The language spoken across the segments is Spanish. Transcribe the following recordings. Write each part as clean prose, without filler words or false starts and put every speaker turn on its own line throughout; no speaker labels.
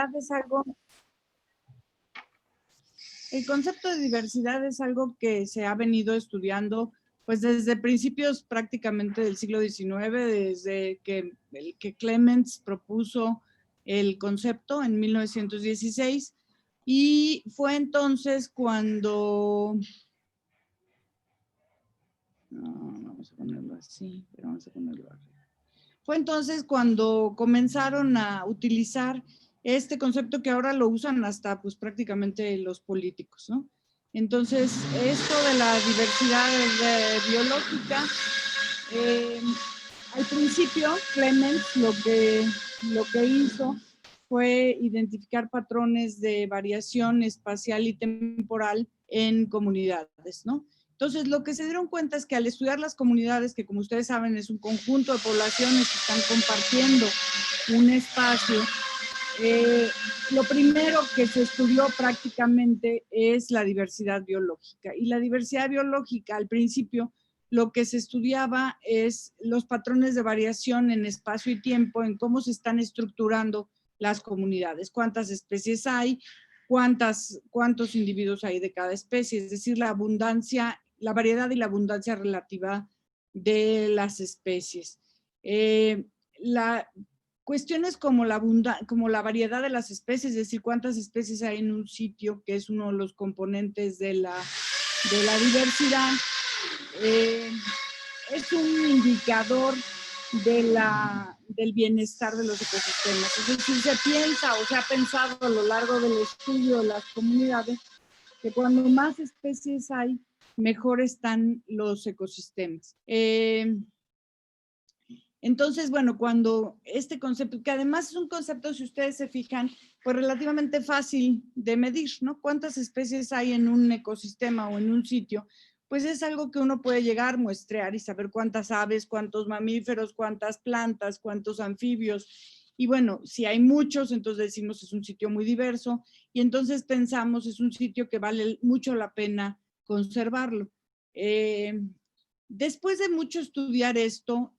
diversidad es algo, el concepto de diversidad es algo que se ha venido estudiando pues desde principios prácticamente del siglo XIX, desde que Clements propuso el concepto en 1916, y fue entonces cuando, no, vamos a ponerlo así, pero vamos a ponerlo arriba. Fue entonces cuando comenzaron a utilizar este concepto que ahora lo usan hasta pues prácticamente los políticos, ¿no? Entonces, esto de la diversidad biológica, al principio Clements lo que hizo fue identificar patrones de variación espacial y temporal en comunidades, ¿no? Entonces, lo que se dieron cuenta es que al estudiar las comunidades, que como ustedes saben es un conjunto de poblaciones que están compartiendo un espacio, lo primero que se estudió prácticamente es la diversidad biológica. Y la diversidad biológica, al principio, lo que se estudiaba es los patrones de variación en espacio y tiempo, en cómo se están estructurando las comunidades, cuántas especies hay, cuántos individuos hay de cada especie, es decir, la abundancia, la variedad y la abundancia relativa de las especies. Cuestiones como la variedad de las especies, es decir, cuántas especies hay en un sitio, que es uno de los componentes de la diversidad, es un indicador del bienestar de los ecosistemas. Es decir, se piensa o se ha pensado a lo largo del estudio de las comunidades que cuando más especies hay, mejor están los ecosistemas. Entonces, bueno, cuando este concepto, que además es un concepto, si ustedes se fijan, pues relativamente fácil de medir, ¿no? ¿Cuántas especies hay en un ecosistema o en un sitio? Pues es algo que uno puede llegar, muestrear y saber cuántas aves, cuántos mamíferos, cuántas plantas, cuántos anfibios. Y bueno, si hay muchos, entonces decimos es un sitio muy diverso y entonces pensamos es un sitio que vale mucho la pena conservarlo. Después de mucho estudiar esto,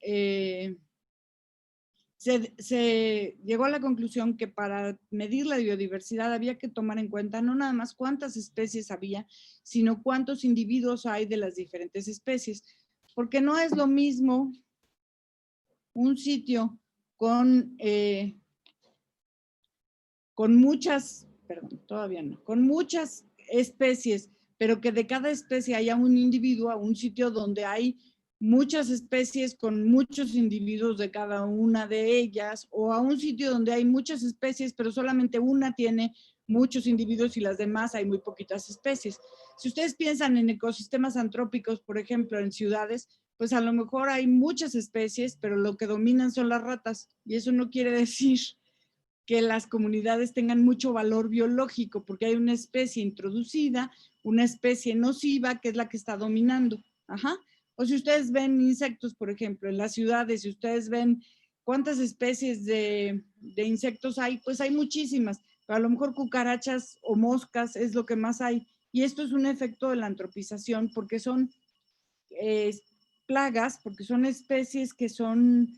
se llegó a la conclusión que para medir la biodiversidad había que tomar en cuenta no nada más cuántas especies había, sino cuántos individuos hay de las diferentes especies, porque no es lo mismo un sitio con muchas, perdón, todavía no, con muchas especies, pero que de cada especie haya un individuo, a un sitio donde hay muchas especies con muchos individuos de cada una de ellas, o a un sitio donde hay muchas especies, pero solamente una tiene muchos individuos y las demás hay muy poquitas especies. Si ustedes piensan en ecosistemas antrópicos, por ejemplo, en ciudades, pues a lo mejor hay muchas especies, pero lo que dominan son las ratas, y eso no quiere decir que las comunidades tengan mucho valor biológico, porque hay una especie introducida, una especie nociva, que es la que está dominando. Ajá. O si ustedes ven insectos, por ejemplo, en las ciudades, si ustedes ven cuántas especies de insectos hay, pues hay muchísimas, pero a lo mejor cucarachas o moscas es lo que más hay. Y esto es un efecto de la antropización, porque son plagas, porque son especies que son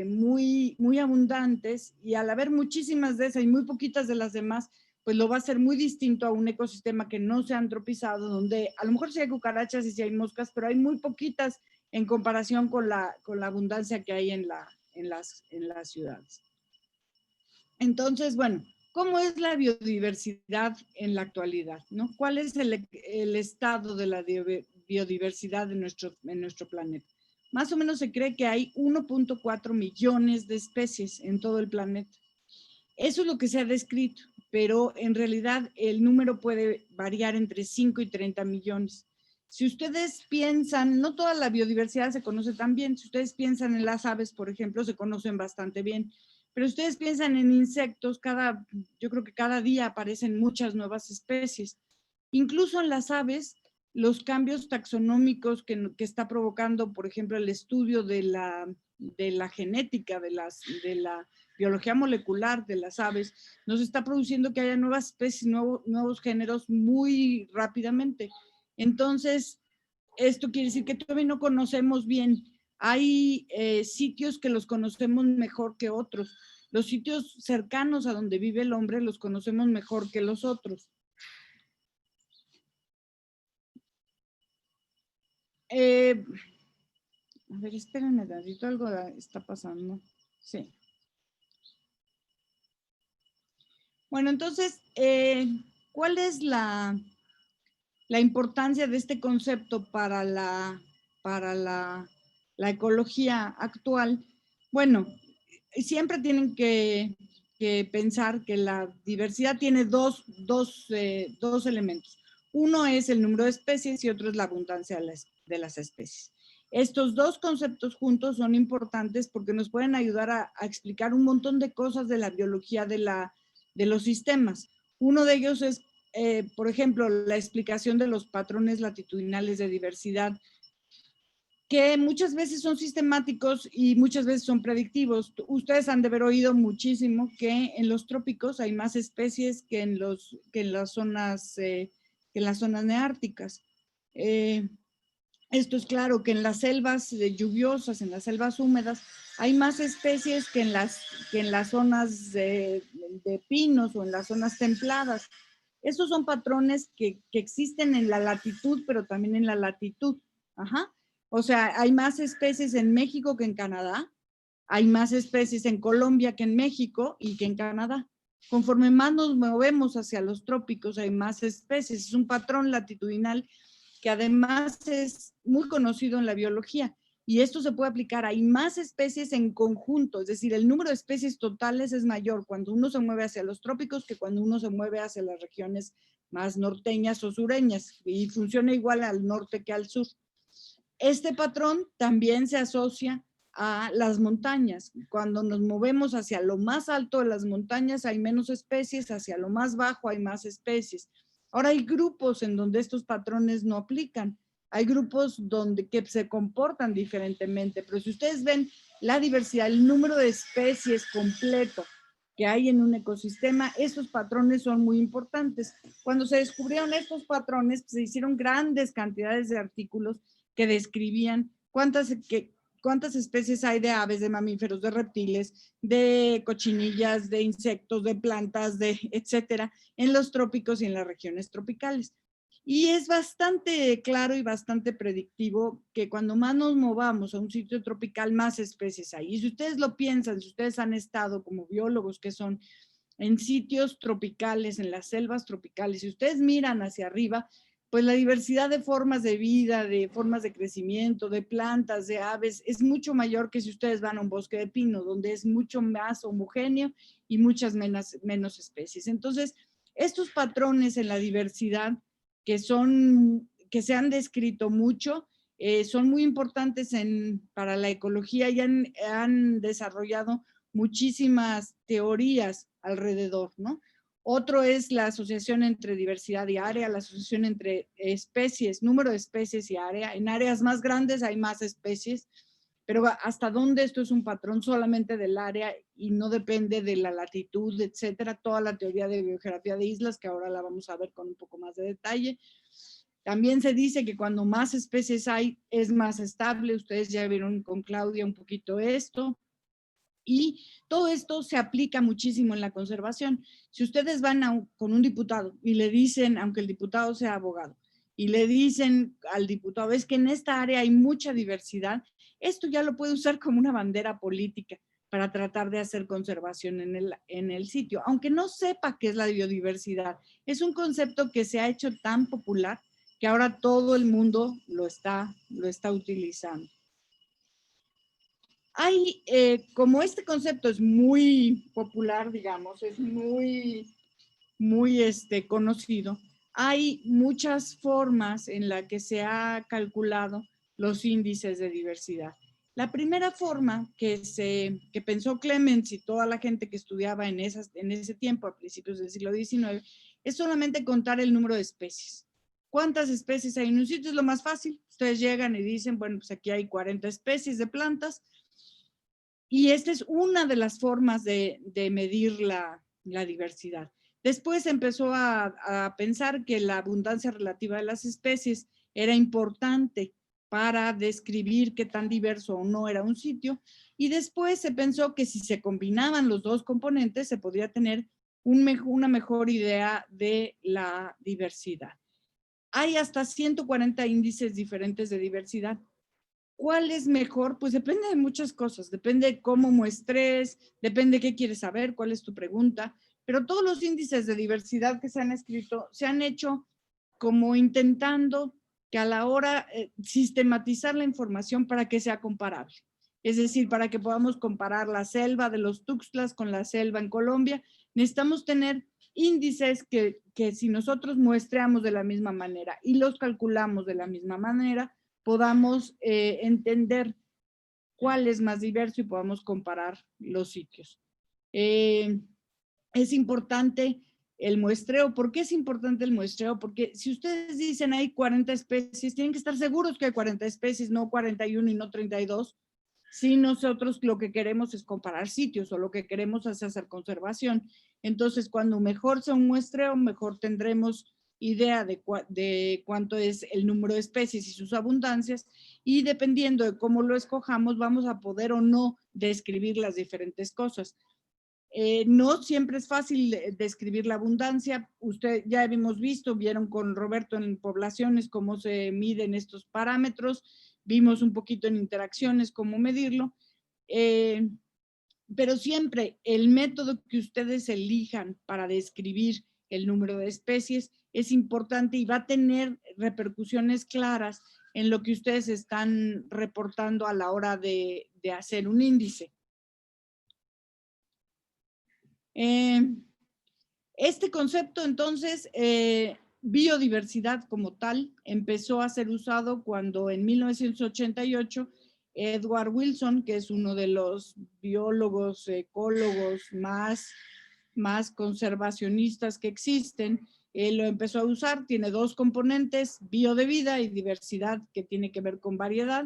muy abundantes, y al haber muchísimas de esas y muy poquitas de las demás, pues lo va a hacer muy distinto a un ecosistema que no se ha antropizado, donde a lo mejor sí hay cucarachas y sí hay moscas, pero hay muy poquitas en comparación con la abundancia que hay en las ciudades. Entonces, bueno, ¿cómo es la biodiversidad en la actualidad, ¿no? ¿Cuál es el estado de la biodiversidad en nuestro planeta? Más o menos se cree que hay 1.4 millones de especies en todo el planeta. Eso es lo que se ha descrito, pero en realidad el número puede variar entre 5 y 30 millones. Si ustedes piensan, no toda la biodiversidad se conoce tan bien. Si ustedes piensan en las aves, por ejemplo, se conocen bastante bien. Pero ustedes piensan en insectos, yo creo que cada día aparecen muchas nuevas especies. Incluso en las aves, los cambios taxonómicos que está provocando, por ejemplo, el estudio de la genética, de la biología molecular de las aves, nos está produciendo que haya nuevas especies, nuevos géneros muy rápidamente. Entonces, esto quiere decir que todavía no conocemos bien. Hay sitios que los conocemos mejor que otros. los sitios cercanos a donde vive el hombre los conocemos mejor que los otros. A ver, espérenme, Dadito, algo está pasando. Sí. Bueno, entonces, ¿cuál es la importancia de este concepto para la ecología actual? Bueno, siempre tienen que pensar que la diversidad tiene dos elementos. Uno es el número de especies y otro es la abundancia de las especies. Estos dos conceptos juntos son importantes porque nos pueden ayudar a explicar un montón de cosas de la biología de los sistemas. Uno de ellos es, por ejemplo, la explicación de los patrones latitudinales de diversidad, que muchas veces son sistemáticos y muchas veces son predictivos. Ustedes han de haber oído muchísimo que en los trópicos hay más especies que en las zonas neárticas. Esto es claro, que en las selvas lluviosas, en las selvas húmedas, hay más especies que en las zonas de pinos o en las zonas templadas. Esos son patrones que existen en la latitud, pero también en la latitud. Ajá. O sea, hay más especies en México que en Canadá, hay más especies en Colombia que en México y que en Canadá. Conforme más nos movemos hacia los trópicos, hay más especies. Es un patrón latitudinal que además es muy conocido en la biología. Y esto se puede aplicar, hay más especies en conjunto, es decir, el número de especies totales es mayor cuando uno se mueve hacia los trópicos que cuando uno se mueve hacia las regiones más norteñas o sureñas, y funciona igual al norte que al sur. Este patrón también se asocia a las montañas. Cuando nos movemos hacia lo más alto de las montañas hay menos especies, hacia lo más bajo hay más especies. Ahora hay grupos en donde estos patrones no aplican. Hay grupos que se comportan diferentemente, pero si ustedes ven la diversidad, el número de especies completo que hay en un ecosistema, estos patrones son muy importantes. Cuando se descubrieron estos patrones, se hicieron grandes cantidades de artículos que describían cuántas especies hay de aves, de mamíferos, de reptiles, de cochinillas, de insectos, de plantas, etcétera, en los trópicos y en las regiones tropicales. Y es bastante claro y bastante predictivo que cuando más nos movamos a un sitio tropical, más especies hay. Y si ustedes lo piensan, si ustedes han estado como biólogos que son en sitios tropicales, en las selvas tropicales, si ustedes miran hacia arriba, pues la diversidad de formas de vida, de formas de crecimiento, de plantas, de aves, es mucho mayor que si ustedes van a un bosque de pino, donde es mucho más homogéneo y muchas menos especies. Entonces, estos patrones en la diversidad que se han descrito mucho, son muy importantes para la ecología y han desarrollado muchísimas teorías alrededor, ¿no? Otro es la asociación entre diversidad y área, la asociación entre especies, número de especies y área. En áreas más grandes hay más especies, pero hasta dónde esto es un patrón solamente del área y no depende de la latitud, etcétera. Toda la teoría de biogeografía de islas, que ahora la vamos a ver con un poco más de detalle. También se dice que cuando más especies hay, es más estable. Ustedes ya vieron con Claudia un poquito esto. Y todo esto se aplica muchísimo en la conservación. Si ustedes van con un diputado y le dicen, aunque el diputado sea abogado, y le dicen al diputado, es que en esta área hay mucha diversidad, esto ya lo puede usar como una bandera política para tratar de hacer conservación en el sitio, aunque no sepa qué es la biodiversidad. Es un concepto que se ha hecho tan popular que ahora todo el mundo lo está utilizando. Hay, como este concepto es muy popular, digamos, es muy conocido, hay muchas formas en las que se ha calculado los índices de diversidad. La primera forma que pensó Clemens y toda la gente que estudiaba en ese tiempo, a principios del siglo XIX, es solamente contar el número de especies. ¿Cuántas especies hay en un sitio? Es lo más fácil. Ustedes llegan y dicen, bueno, pues aquí hay 40 especies de plantas, y esta es una de las formas de medir la diversidad. Después empezó a pensar que la abundancia relativa de las especies era importante para describir qué tan diverso o no era un sitio, y después se pensó que si se combinaban los dos componentes se podría tener una mejor idea de la diversidad. Hay hasta 140 índices diferentes de diversidad. ¿Cuál es mejor? Pues depende de muchas cosas, depende de cómo muestres, depende de qué quieres saber, cuál es tu pregunta, pero todos los índices de diversidad que se han escrito se han hecho como intentando que a la hora sistematizar la información para que sea comparable. Es decir, para que podamos comparar la selva de los Tuxtlas con la selva en Colombia, necesitamos tener índices que si nosotros muestreamos de la misma manera y los calculamos de la misma manera, podamos entender cuál es más diverso y podamos comparar los sitios. Es importante el muestreo. ¿Por qué es importante el muestreo? Porque si ustedes dicen hay 40 especies, tienen que estar seguros que hay 40 especies, no 41 y no 32. Si nosotros lo que queremos es comparar sitios o lo que queremos es hacer conservación. Entonces, cuando mejor sea un muestreo, mejor tendremos idea de cuánto es el número de especies y sus abundancias, y dependiendo de cómo lo escojamos, vamos a poder o no describir las diferentes cosas. No siempre es fácil describir la abundancia. Usted ya hemos visto, vieron con Roberto en poblaciones cómo se miden estos parámetros, vimos un poquito en interacciones cómo medirlo, pero siempre el método que ustedes elijan para describir el número de especies es importante y va a tener repercusiones claras en lo que ustedes están reportando a la hora de hacer un índice. Este concepto, entonces, biodiversidad como tal, empezó a ser usado cuando en 1988 Edward Wilson, que es uno de los biólogos, ecólogos más conservacionistas que existen, lo empezó a usar. Tiene dos componentes, bio de vida y diversidad, que tiene que ver con variedad.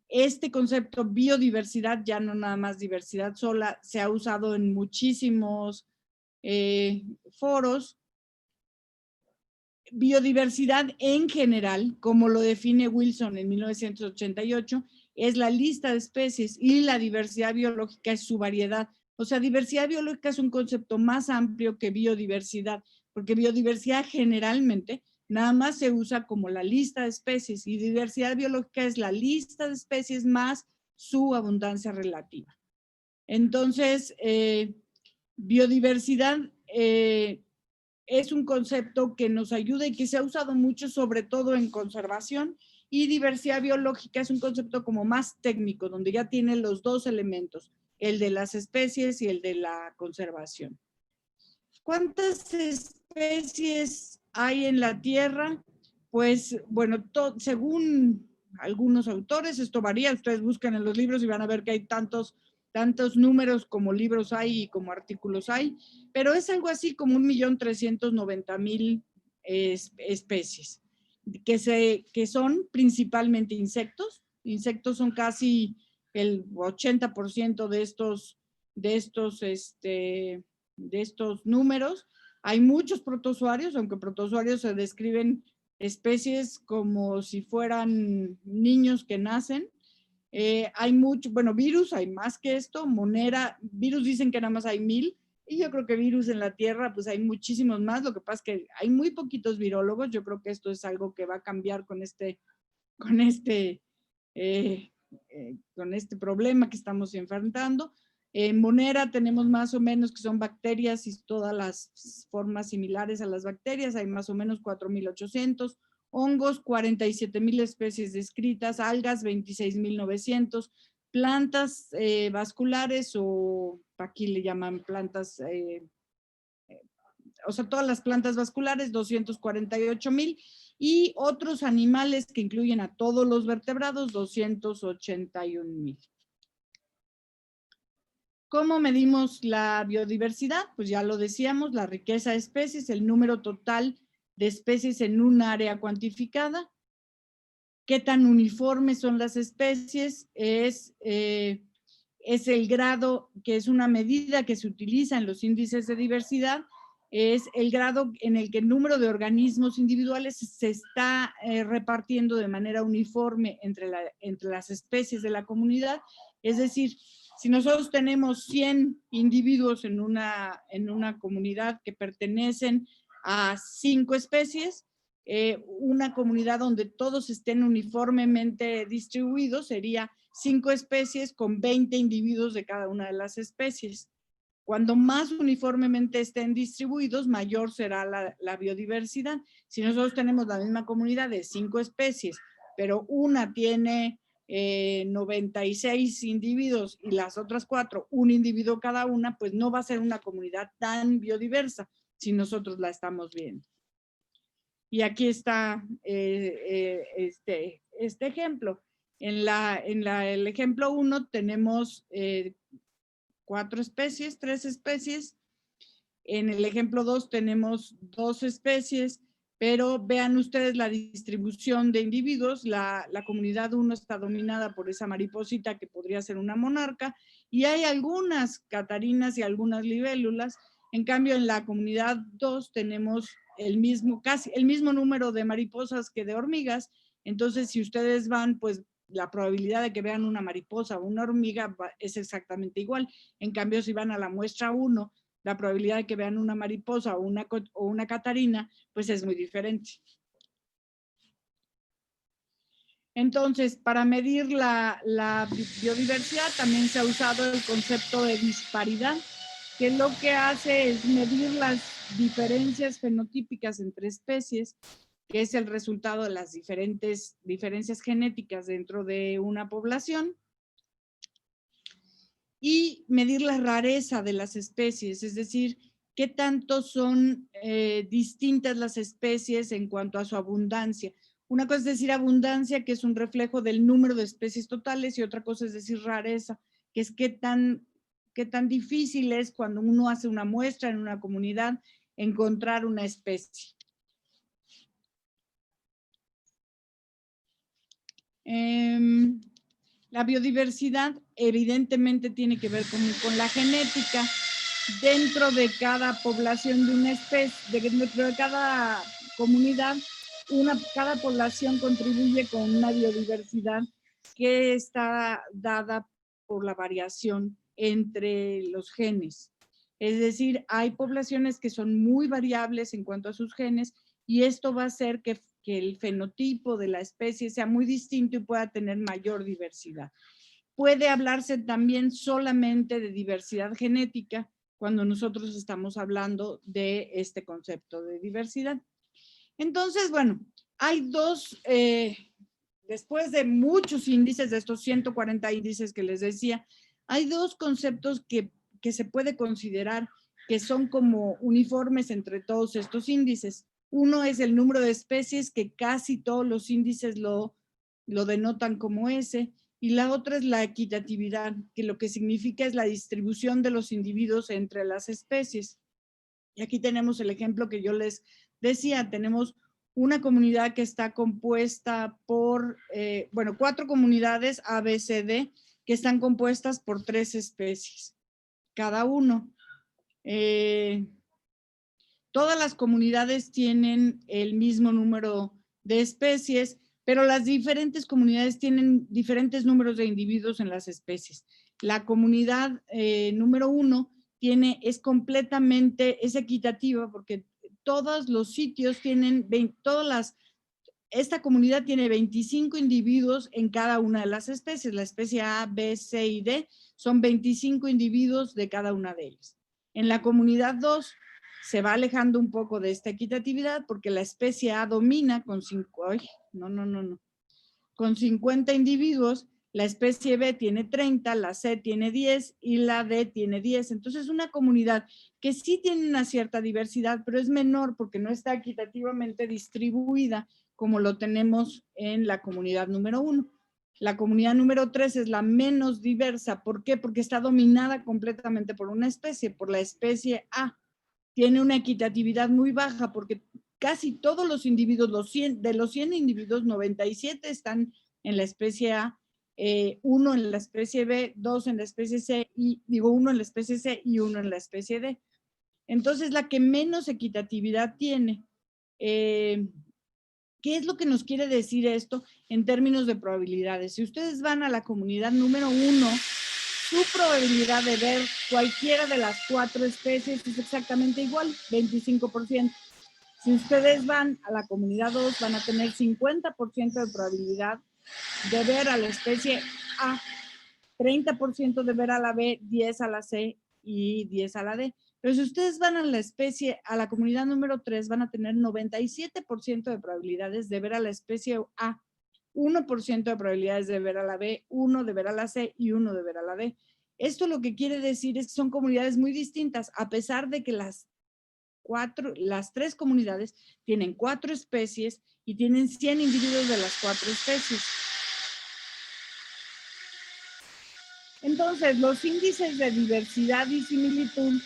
Este concepto biodiversidad, ya no nada más diversidad sola, se ha usado en muchísimos foros. Biodiversidad en general, como lo define Wilson en 1988, es la lista de especies, y la diversidad biológica es su variedad. O sea, diversidad biológica es un concepto más amplio que biodiversidad, porque biodiversidad generalmente nada más se usa como la lista de especies, y diversidad biológica es la lista de especies más su abundancia relativa. Entonces, biodiversidad es un concepto que nos ayuda y que se ha usado mucho, sobre todo en conservación, y diversidad biológica es un concepto como más técnico, donde ya tiene los dos elementos, el de las especies y el de la conservación. ¿Cuántas especies hay en la Tierra? Pues, bueno, según algunos autores, esto varía, ustedes buscan en los libros y van a ver que hay tantos números como libros hay y como artículos hay, pero es algo así como 1.390.000 especies, que son principalmente insectos. Insectos son casi el 80% de estos números. Hay muchos protozoarios, aunque protozoarios se describen especies como si fueran niños que nacen. Hay mucho, bueno, virus, hay más que esto. Monera, virus dicen que nada más hay 1,000, y yo creo que virus en la Tierra pues hay muchísimos más. Lo que pasa es que hay muy poquitos virólogos. Yo creo que esto es algo que va a cambiar con este problema que estamos enfrentando. En Monera tenemos más o menos, que son bacterias y todas las formas similares a las bacterias, hay más o menos 4.800, hongos 47.000 especies descritas, algas 26.900, plantas vasculares, o aquí le llaman plantas, o sea, todas las plantas vasculares 248.000, y otros animales que incluyen a todos los vertebrados 281.000. ¿Cómo medimos la biodiversidad? Pues ya lo decíamos, la riqueza de especies, el número total de especies en un área cuantificada. ¿Qué tan uniformes son las especies? Es el grado, que es una medida que se utiliza en los índices de diversidad, es el grado en el que el número de organismos individuales se está repartiendo de manera uniforme entre las especies de la comunidad. Es decir, si nosotros tenemos 100 individuos en una comunidad que pertenecen a 5 especies, una comunidad donde todos estén uniformemente distribuidos sería 5 especies con 20 individuos de cada una de las especies. Cuando más uniformemente estén distribuidos, mayor será la biodiversidad. Si nosotros tenemos la misma comunidad de 5 especies, pero una tiene 96 individuos y las otras 4, un individuo cada una, pues no va a ser una comunidad tan biodiversa si nosotros la estamos viendo. Y aquí está este ejemplo. En el ejemplo 1 tenemos 4 especies, 3 especies. En el ejemplo 2 tenemos 2 especies, pero vean ustedes la distribución de individuos. La comunidad 1 está dominada por esa mariposita que podría ser una monarca, y hay algunas catarinas y algunas libélulas. En cambio, en la comunidad 2 tenemos casi el mismo número de mariposas que de hormigas. Entonces, si ustedes van, pues la probabilidad de que vean una mariposa o una hormiga es exactamente igual. En cambio, si van a la muestra 1, la probabilidad de que vean una mariposa o una catarina, pues es muy diferente. Entonces, para medir la biodiversidad también se ha usado el concepto de disparidad, que lo que hace es medir las diferencias fenotípicas entre especies, que es el resultado de las diferencias genéticas dentro de una población, y medir la rareza de las especies, es decir, qué tanto son distintas las especies en cuanto a su abundancia. Una cosa es decir abundancia, que es un reflejo del número de especies totales, y otra cosa es decir rareza, que es qué tan difícil es cuando uno hace una muestra en una comunidad encontrar una especie. La biodiversidad evidentemente tiene que ver con la genética. Dentro de cada población de una especie, dentro de cada comunidad, cada población contribuye con una biodiversidad que está dada por la variación entre los genes. Es decir, hay poblaciones que son muy variables en cuanto a sus genes, y esto va a hacer que el fenotipo de la especie sea muy distinto y pueda tener mayor diversidad. Puede hablarse también solamente de diversidad genética cuando nosotros estamos hablando de este concepto de diversidad. Entonces, bueno, hay dos, después de muchos índices, de estos 140 índices que les decía, hay dos conceptos que se puede considerar que son como uniformes entre todos estos índices. Uno es el número de especies, que casi todos los índices lo denotan como ese, y la otra es la equitatividad, que lo que significa es la distribución de los individuos entre las especies. Y aquí tenemos el ejemplo que yo les decía, tenemos una comunidad que está compuesta por, 4 comunidades A, B, C, D, que están compuestas por 3 especies, cada uno. Todas las comunidades tienen el mismo número de especies, pero las diferentes comunidades tienen diferentes números de individuos en las especies. La comunidad número 1 es equitativa, porque todos los sitios tienen, esta comunidad tiene 25 individuos en cada una de las especies. La especie A, B, C y D son 25 individuos de cada una de ellas. En la comunidad 2 se va alejando un poco de esta equitatividad, porque la especie A domina con 50 individuos, la especie B tiene 30, la C tiene 10 y la D tiene 10. Entonces, una comunidad que sí tiene una cierta diversidad, pero es menor porque no está equitativamente distribuida como lo tenemos en la comunidad número 1. La comunidad número 3 es la menos diversa. ¿Por qué? Porque está dominada completamente por una especie, por la especie A. Tiene una equitatividad muy baja porque casi todos los individuos, de los 100 individuos, 97 están en la especie A, 1 en la especie B, 2 en la especie C, 1 en la especie C y 1 en la especie D. Entonces, la que menos equitatividad tiene. ¿Qué es lo que nos quiere decir esto en términos de probabilidades? Si ustedes van a la comunidad número 1, su probabilidad de ver cualquiera de las 4 especies es exactamente igual, 25%. Si ustedes van a la comunidad 2, van a tener 50% de probabilidad de ver a la especie A, 30% de ver a la B, 10 a la C y 10 a la D. Pero si ustedes van a la especie, a la comunidad número 3, van a tener 97% de probabilidades de ver a la especie A, 1% de probabilidades de ver a la B, 1 de ver a la C y 1 de ver a la D. Esto lo que quiere decir es que son comunidades muy distintas, a pesar de que las 3 comunidades tienen 4 especies y tienen 100 individuos de las 4 especies. Entonces, los índices de diversidad y similitud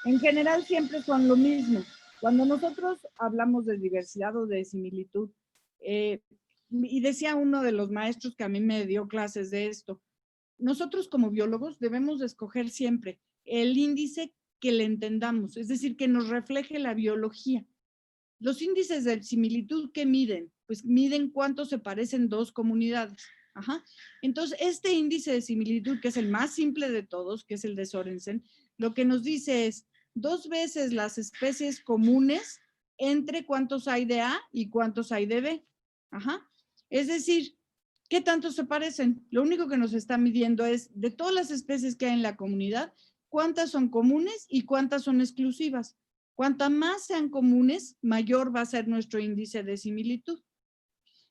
en general siempre son lo mismo. Cuando nosotros hablamos de diversidad o de similitud, y decía uno de los maestros que a mí me dio clases de esto, nosotros como biólogos debemos de escoger siempre el índice que le entendamos, es decir, que nos refleje la biología. Los índices de similitud, ¿qué miden? Pues miden cuánto se parecen 2 comunidades. Ajá. Entonces, este índice de similitud, que es el más simple de todos, que es el de Sorensen, lo que nos dice es 2 veces las especies comunes entre cuántos hay de A y cuántos hay de B. Ajá. Es decir, ¿qué tanto se parecen? Lo único que nos está midiendo es, de todas las especies que hay en la comunidad, cuántas son comunes y cuántas son exclusivas. Cuantas más sean comunes, mayor va a ser nuestro índice de similitud.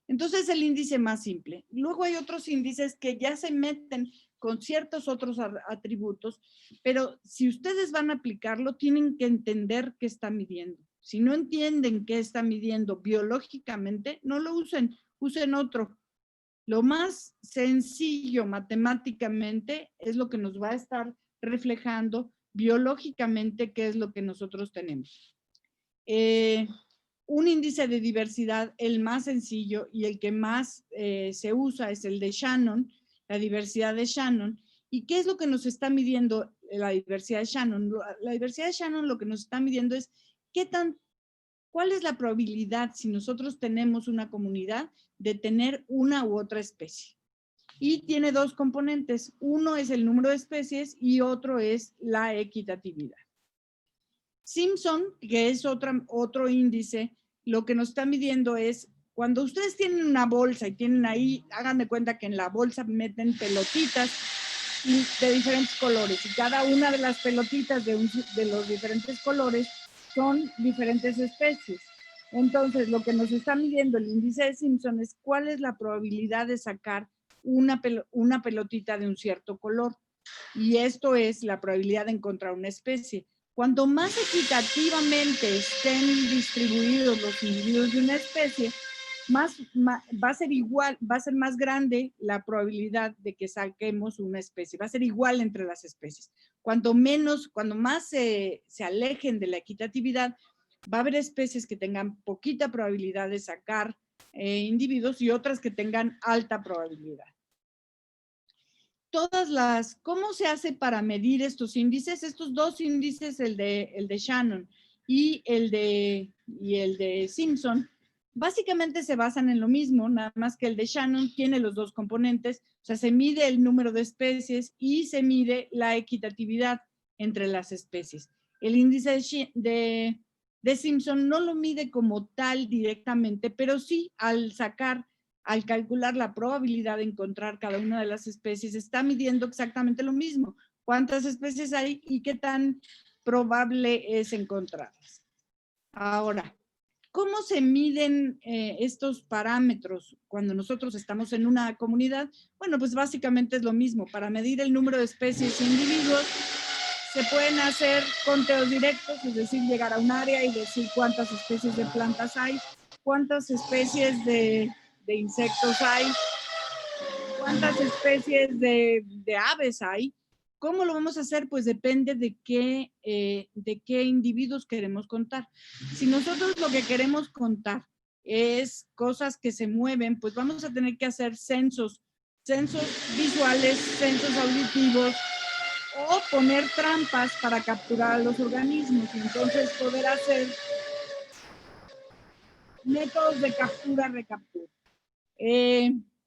Entonces, el índice más simple. Luego hay otros índices que ya se meten con ciertos otros atributos, pero si ustedes van a aplicarlo, tienen que entender qué está midiendo. Si no entienden qué está midiendo biológicamente, no lo usen, usen otro. Lo más sencillo matemáticamente es lo que nos va a estar reflejando biológicamente qué es lo que nosotros tenemos. Un índice de diversidad, el más sencillo y el que más se usa es el de Shannon, la diversidad de Shannon. ¿Y qué es lo que nos está midiendo la diversidad de Shannon? La diversidad de Shannon lo que nos está midiendo es cuál es la probabilidad, si nosotros tenemos una comunidad, de tener una u otra especie. Y tiene 2 componentes. Uno es el número de especies y otro es la equitatividad. Simpson, que es otro índice, lo que nos está midiendo es, cuando ustedes tienen una bolsa y tienen ahí, hagan de cuenta que en la bolsa meten pelotitas de diferentes colores y cada una de las pelotitas de los diferentes colores son diferentes especies. Entonces, lo que nos está midiendo el índice de Simpson es cuál es la probabilidad de sacar una pelotita de un cierto color. Y esto es la probabilidad de encontrar una especie. Cuanto más equitativamente estén distribuidos los individuos de una especie, va a ser igual, va a ser más grande la probabilidad de que saquemos una especie, va a ser igual entre las especies. Cuando más se alejen de la equitatividad, va a haber especies que tengan poquita probabilidad de sacar individuos y otras que tengan alta probabilidad. ¿Cómo se hace para medir estos índices? Estos 2 índices, el de Shannon y el de Simpson, básicamente se basan en lo mismo, nada más que el de Shannon tiene los 2 componentes, o sea, se mide el número de especies y se mide la equitatividad entre las especies. El índice de Simpson no lo mide como tal directamente, pero sí al calcular la probabilidad de encontrar cada una de las especies, está midiendo exactamente lo mismo. ¿Cuántas especies hay y qué tan probable es encontrarlas? Ahora, ¿cómo se miden estos parámetros cuando nosotros estamos en una comunidad? Bueno, pues básicamente es lo mismo. Para medir el número de especies e individuos, se pueden hacer conteos directos, es decir, llegar a un área y decir cuántas especies de plantas hay, cuántas especies de insectos hay, cuántas especies de aves hay. ¿Cómo lo vamos a hacer? Pues depende de qué individuos queremos contar. Si nosotros lo que queremos contar es cosas que se mueven, pues vamos a tener que hacer censos visuales, censos auditivos, o poner trampas para capturar a los organismos y entonces poder hacer métodos de captura-recaptura.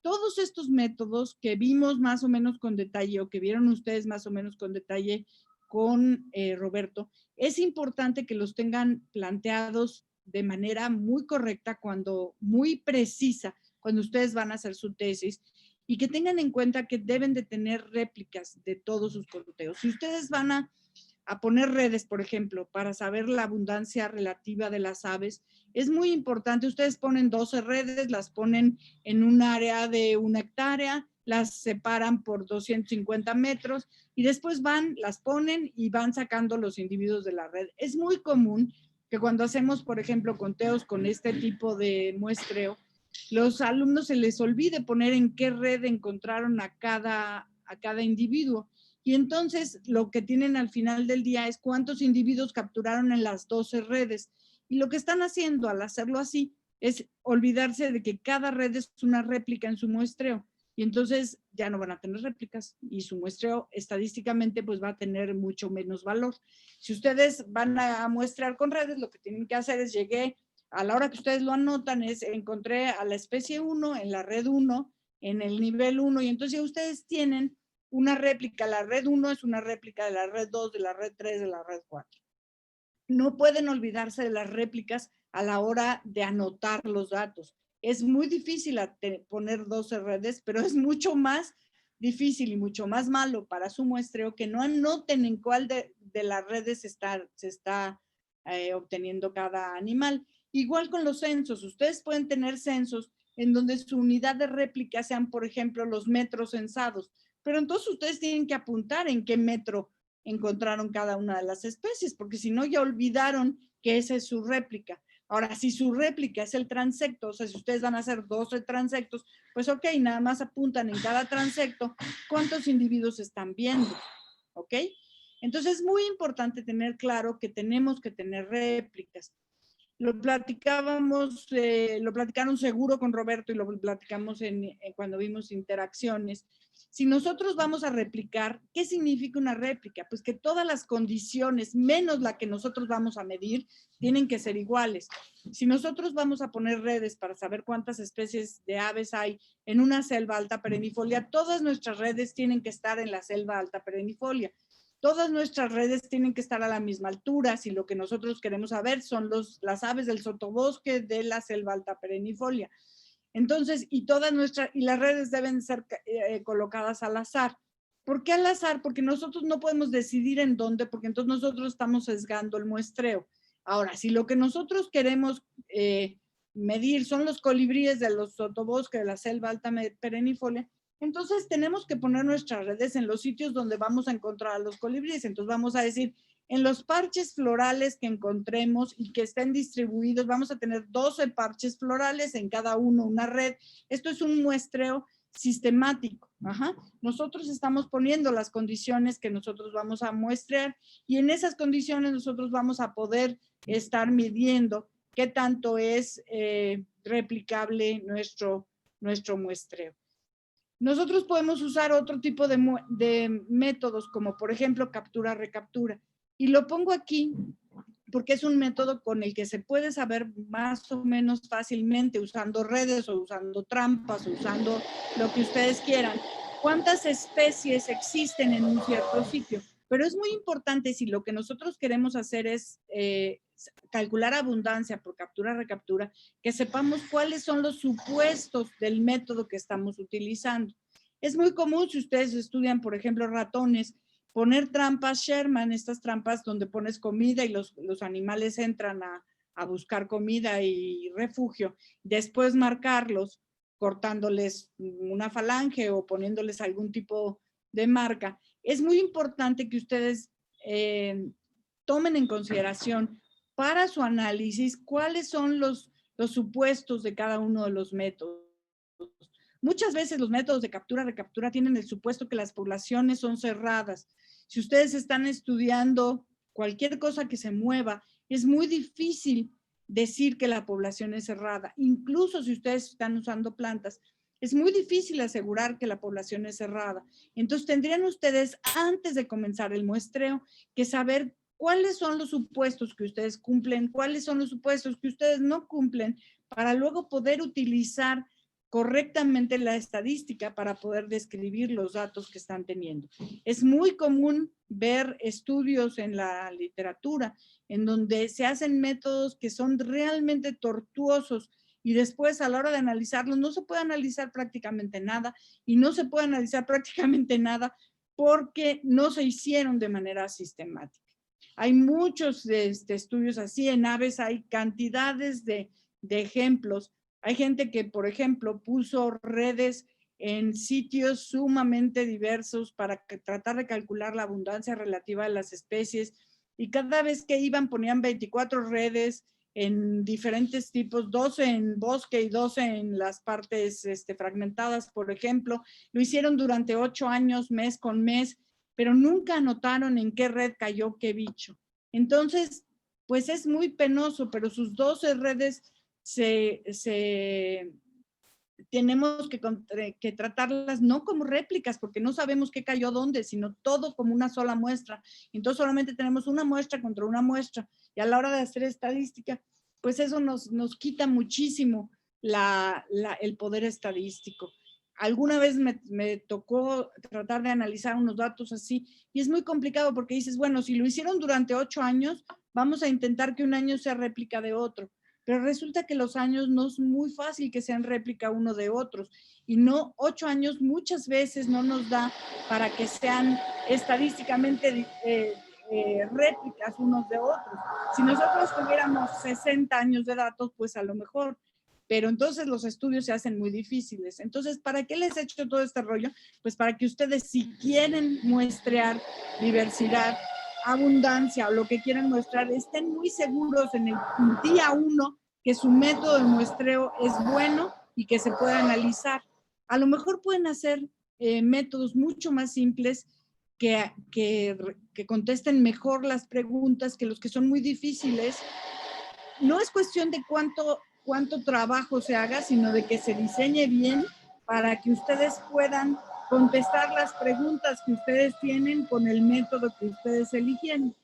Todos estos métodos que vimos más o menos con detalle o que vieron ustedes más o menos con detalle con Roberto, es importante que los tengan planteados de manera muy correcta, muy precisa, cuando ustedes van a hacer su tesis y que tengan en cuenta que deben de tener réplicas de todos sus conteos. Si ustedes van a poner redes, por ejemplo, para saber la abundancia relativa de las aves, es muy importante. Ustedes ponen 12 redes, las ponen en un área de 1 hectárea, las separan por 250 metros y después las ponen y van sacando los individuos de la red. Es muy común que cuando hacemos, por ejemplo, conteos con este tipo de muestreo, los alumnos se les olvide poner en qué red encontraron a cada individuo. Y entonces lo que tienen al final del día es cuántos individuos capturaron en las 12 redes. Y lo que están haciendo al hacerlo así es olvidarse de que cada red es una réplica en su muestreo. Y entonces ya no van a tener réplicas y su muestreo estadísticamente pues va a tener mucho menos valor. Si ustedes van a muestrear con redes, lo que tienen que hacer es a la hora que ustedes lo anotan, encontré a la especie 1 en la red 1, en el nivel 1, y entonces ya ustedes tienen una réplica. La red 1 es una réplica de la red 2, de la red 3, de la red 4. No pueden olvidarse de las réplicas a la hora de anotar los datos. Es muy difícil poner 12 redes, pero es mucho más difícil y mucho más malo para su muestreo que no anoten en cuál de las redes se está obteniendo cada animal. Igual con los censos, ustedes pueden tener censos en donde su unidad de réplica sean, por ejemplo, los metros censados, pero entonces ustedes tienen que apuntar en qué metro encontraron cada una de las especies, porque si no ya olvidaron que esa es su réplica. Ahora, si su réplica es el transecto, o sea, si ustedes van a hacer 12 transectos, pues ok, nada más apuntan en cada transecto cuántos individuos están viendo, ¿ok? Entonces es muy importante tener claro que tenemos que tener réplicas. Lo platicaron seguro con Roberto y lo platicamos cuando vimos interacciones. Si nosotros vamos a replicar, ¿qué significa una réplica? Pues que todas las condiciones, menos la que nosotros vamos a medir, tienen que ser iguales. Si nosotros vamos a poner redes para saber cuántas especies de aves hay en una selva alta perennifolia, todas nuestras redes tienen que estar en la selva alta perennifolia. Todas nuestras redes tienen que estar a la misma altura si lo que nosotros queremos saber son las aves del sotobosque de la selva alta perennifolia. Entonces, y las redes deben ser colocadas al azar. ¿Por qué al azar? Porque nosotros no podemos decidir en dónde, porque entonces nosotros estamos sesgando el muestreo. Ahora, si lo que nosotros queremos medir son los colibríes de los sotobosques de la selva alta perennifolia, entonces tenemos que poner nuestras redes en los sitios donde vamos a encontrar a los colibríes. Entonces vamos a decir, en los parches florales que encontremos y que estén distribuidos, vamos a tener 12 parches florales, en cada uno una red. Esto es un muestreo sistemático. Nosotros estamos poniendo las condiciones que nosotros vamos a muestrear y en esas condiciones nosotros vamos a poder estar midiendo qué tanto es replicable nuestro muestreo. Nosotros podemos usar otro tipo de métodos, como por ejemplo captura-recaptura. Y lo pongo aquí porque es un método con el que se puede saber más o menos fácilmente, usando redes o usando trampas o usando lo que ustedes quieran, cuántas especies existen en un cierto sitio. Pero es muy importante si lo que nosotros queremos hacer es calcular abundancia por captura-recaptura, que sepamos cuáles son los supuestos del método que estamos utilizando. Es muy común si ustedes estudian, por ejemplo, ratones, poner trampas Sherman, estas trampas donde pones comida y los animales entran a buscar comida y refugio, después marcarlos cortándoles una falange o poniéndoles algún tipo de marca. Es muy importante que ustedes tomen en consideración para su análisis cuáles son los supuestos de cada uno de los métodos. Muchas veces los métodos de captura-recaptura tienen el supuesto que las poblaciones son cerradas. Si ustedes están estudiando cualquier cosa que se mueva, es muy difícil decir que la población es cerrada. Incluso si ustedes están usando plantas, Es muy difícil asegurar que la población es cerrada. Entonces tendrían ustedes, antes de comenzar el muestreo, que saber cuáles son los supuestos que ustedes cumplen, cuáles son los supuestos que ustedes no cumplen, para luego poder utilizar correctamente la estadística para poder describir los datos que están teniendo. Es muy común ver estudios en la literatura en donde se hacen métodos que son realmente tortuosos y después a la hora de analizarlos no se puede analizar prácticamente nada y no se puede analizar prácticamente nada porque no se hicieron de manera sistemática. Hay muchos estudios así, en aves hay cantidades de ejemplos. Hay gente que, por ejemplo, puso redes en sitios sumamente diversos para tratar de calcular la abundancia relativa de las especies y cada vez que iban ponían 24 redes en diferentes tipos, 12 en bosque y 12 en las partes fragmentadas, por ejemplo. Lo hicieron durante 8 años, mes con mes, pero nunca anotaron en qué red cayó qué bicho. Entonces, pues es muy penoso, pero sus 12 redes tenemos que tratarlas no como réplicas, porque no sabemos qué cayó dónde, sino todo como una sola muestra. Entonces solamente tenemos una muestra contra una muestra, y a la hora de hacer estadística, pues eso nos quita muchísimo el poder estadístico. Alguna vez me tocó tratar de analizar unos datos así, y es muy complicado porque dices, bueno, si lo hicieron durante 8 años, vamos a intentar que un año sea réplica de otro. Pero resulta que los años no es muy fácil que sean réplica uno de otros. Y no, 8 años muchas veces no nos da para que sean estadísticamente réplicas unos de otros. Si nosotros tuviéramos 60 años de datos, pues a lo mejor. Pero entonces los estudios se hacen muy difíciles. Entonces, ¿para qué les he hecho todo este rollo? Pues para que ustedes, si quieren muestrear diversidad, abundancia o lo que quieran mostrar, estén muy seguros en el día 1 que su método de muestreo es bueno y que se puede analizar. A lo mejor pueden hacer métodos mucho más simples que contesten mejor las preguntas que los que son muy difíciles. No es cuestión de cuánto trabajo se haga, sino de que se diseñe bien para que ustedes puedan contestar las preguntas que ustedes tienen con el método que ustedes eligieron.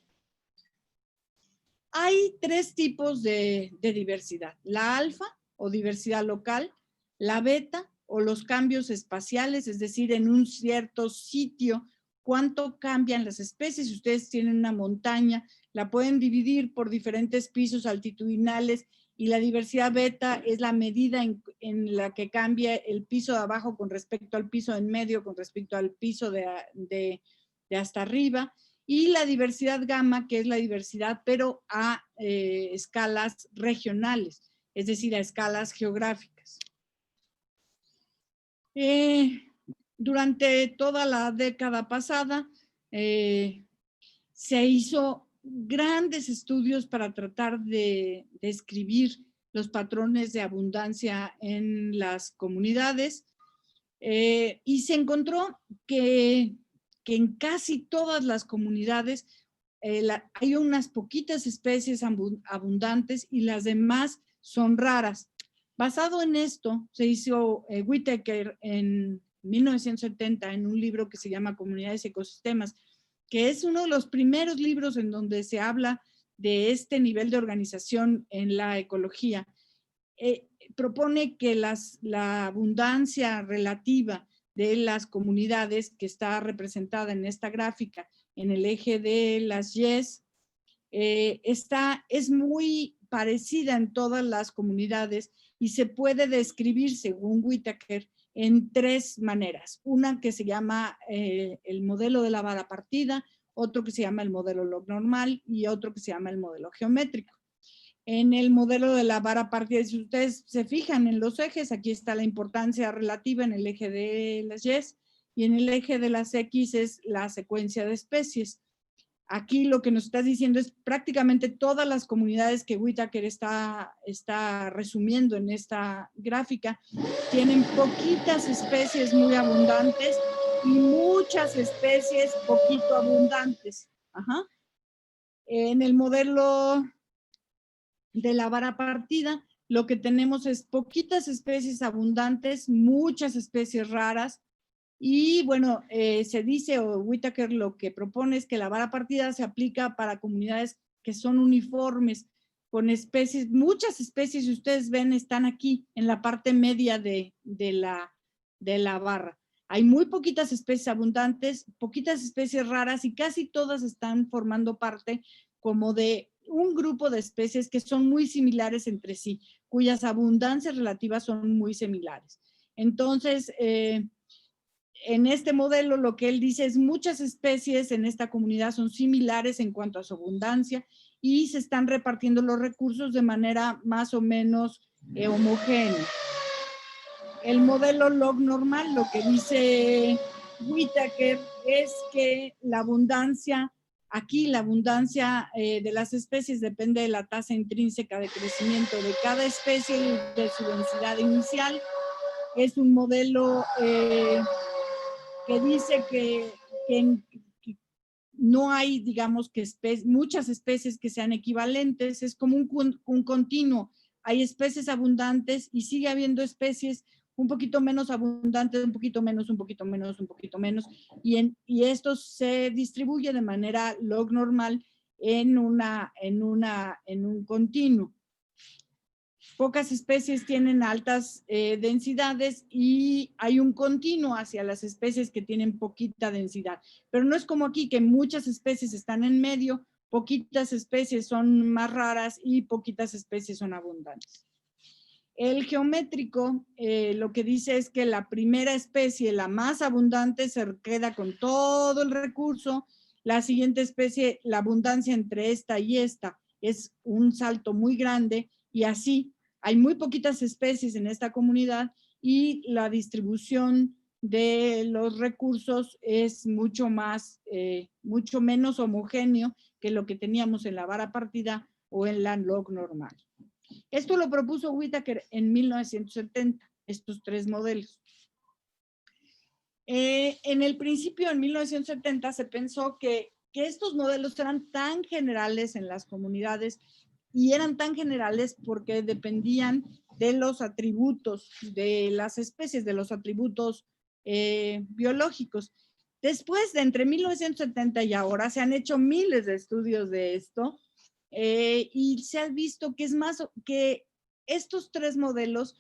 Hay 3 tipos de diversidad: la alfa o diversidad local, la beta o los cambios espaciales, es decir, en un cierto sitio, cuánto cambian las especies. Si ustedes tienen una montaña, la pueden dividir por diferentes pisos altitudinales y la diversidad beta es la medida en la que cambia el piso de abajo con respecto al piso en medio, con respecto al piso de hasta arriba. Y la diversidad gamma, que es la diversidad, pero a escalas regionales, es decir, a escalas geográficas. Durante toda la década pasada, se hizo grandes estudios para tratar de describir los patrones de abundancia en las comunidades, y se encontró que en casi todas las comunidades hay unas poquitas especies abundantes y las demás son raras. Basado en esto, se hizo Whitaker en 1970 en un libro que se llama Comunidades y Ecosistemas, que es uno de los primeros libros en donde se habla de este nivel de organización en la ecología. Propone que la abundancia relativa de las comunidades, que está representada en esta gráfica en el eje de las Yes, es muy parecida en todas las comunidades y se puede describir, según Whitaker, en 3 maneras. Una que se llama el modelo de la vara partida, otro que se llama el modelo log normal y otro que se llama el modelo geométrico. En el modelo de la vara partida, si ustedes se fijan en los ejes, aquí está la importancia relativa en el eje de las Y y en el eje de las X es la secuencia de especies. Aquí lo que nos está diciendo es prácticamente todas las comunidades que Whitaker está resumiendo en esta gráfica tienen poquitas especies muy abundantes y muchas especies poquito abundantes. En el modelo de la vara partida, lo que tenemos es poquitas especies abundantes, muchas especies raras, y bueno, se dice, o Whitaker lo que propone es que la vara partida se aplica para comunidades que son uniformes, con especies, muchas especies, si ustedes ven, están aquí en la parte media de la barra. Hay muy poquitas especies abundantes, poquitas especies raras y casi todas están formando parte como de un grupo de especies que son muy similares entre sí, cuyas abundancias relativas son muy similares. Entonces, en este modelo lo que él dice es muchas especies en esta comunidad son similares en cuanto a su abundancia y se están repartiendo los recursos de manera más o menos homogénea. El modelo log normal, lo que dice Whitaker es que la abundancia, aquí la abundancia de las especies depende de la tasa intrínseca de crecimiento de cada especie y de su densidad inicial. Es un modelo que dice que no hay, digamos, que muchas especies que sean equivalentes, es como un continuo. Hay especies abundantes y sigue habiendo especies un poquito menos abundantes, un poquito menos, un poquito menos, un poquito menos, y esto se distribuye de manera log normal en un continuo. Pocas especies tienen altas densidades y hay un continuo hacia las especies que tienen poquita densidad. Pero no es como aquí, que muchas especies están en medio, poquitas especies son más raras y poquitas especies son abundantes. El geométrico lo que dice es que la primera especie, la más abundante, se queda con todo el recurso. La siguiente especie, la abundancia entre esta y esta es un salto muy grande y así hay muy poquitas especies en esta comunidad y la distribución de los recursos es mucho menos homogéneo que lo que teníamos en la vara partida o en la log normal. Esto lo propuso Whitaker en 1970, estos tres modelos. En el principio, en 1970, se pensó que estos modelos eran tan generales en las comunidades y eran tan generales porque dependían de los atributos de las especies, de los atributos biológicos. Después, de entre 1970 y ahora, se han hecho miles de estudios de esto y se ha visto que es más que estos tres modelos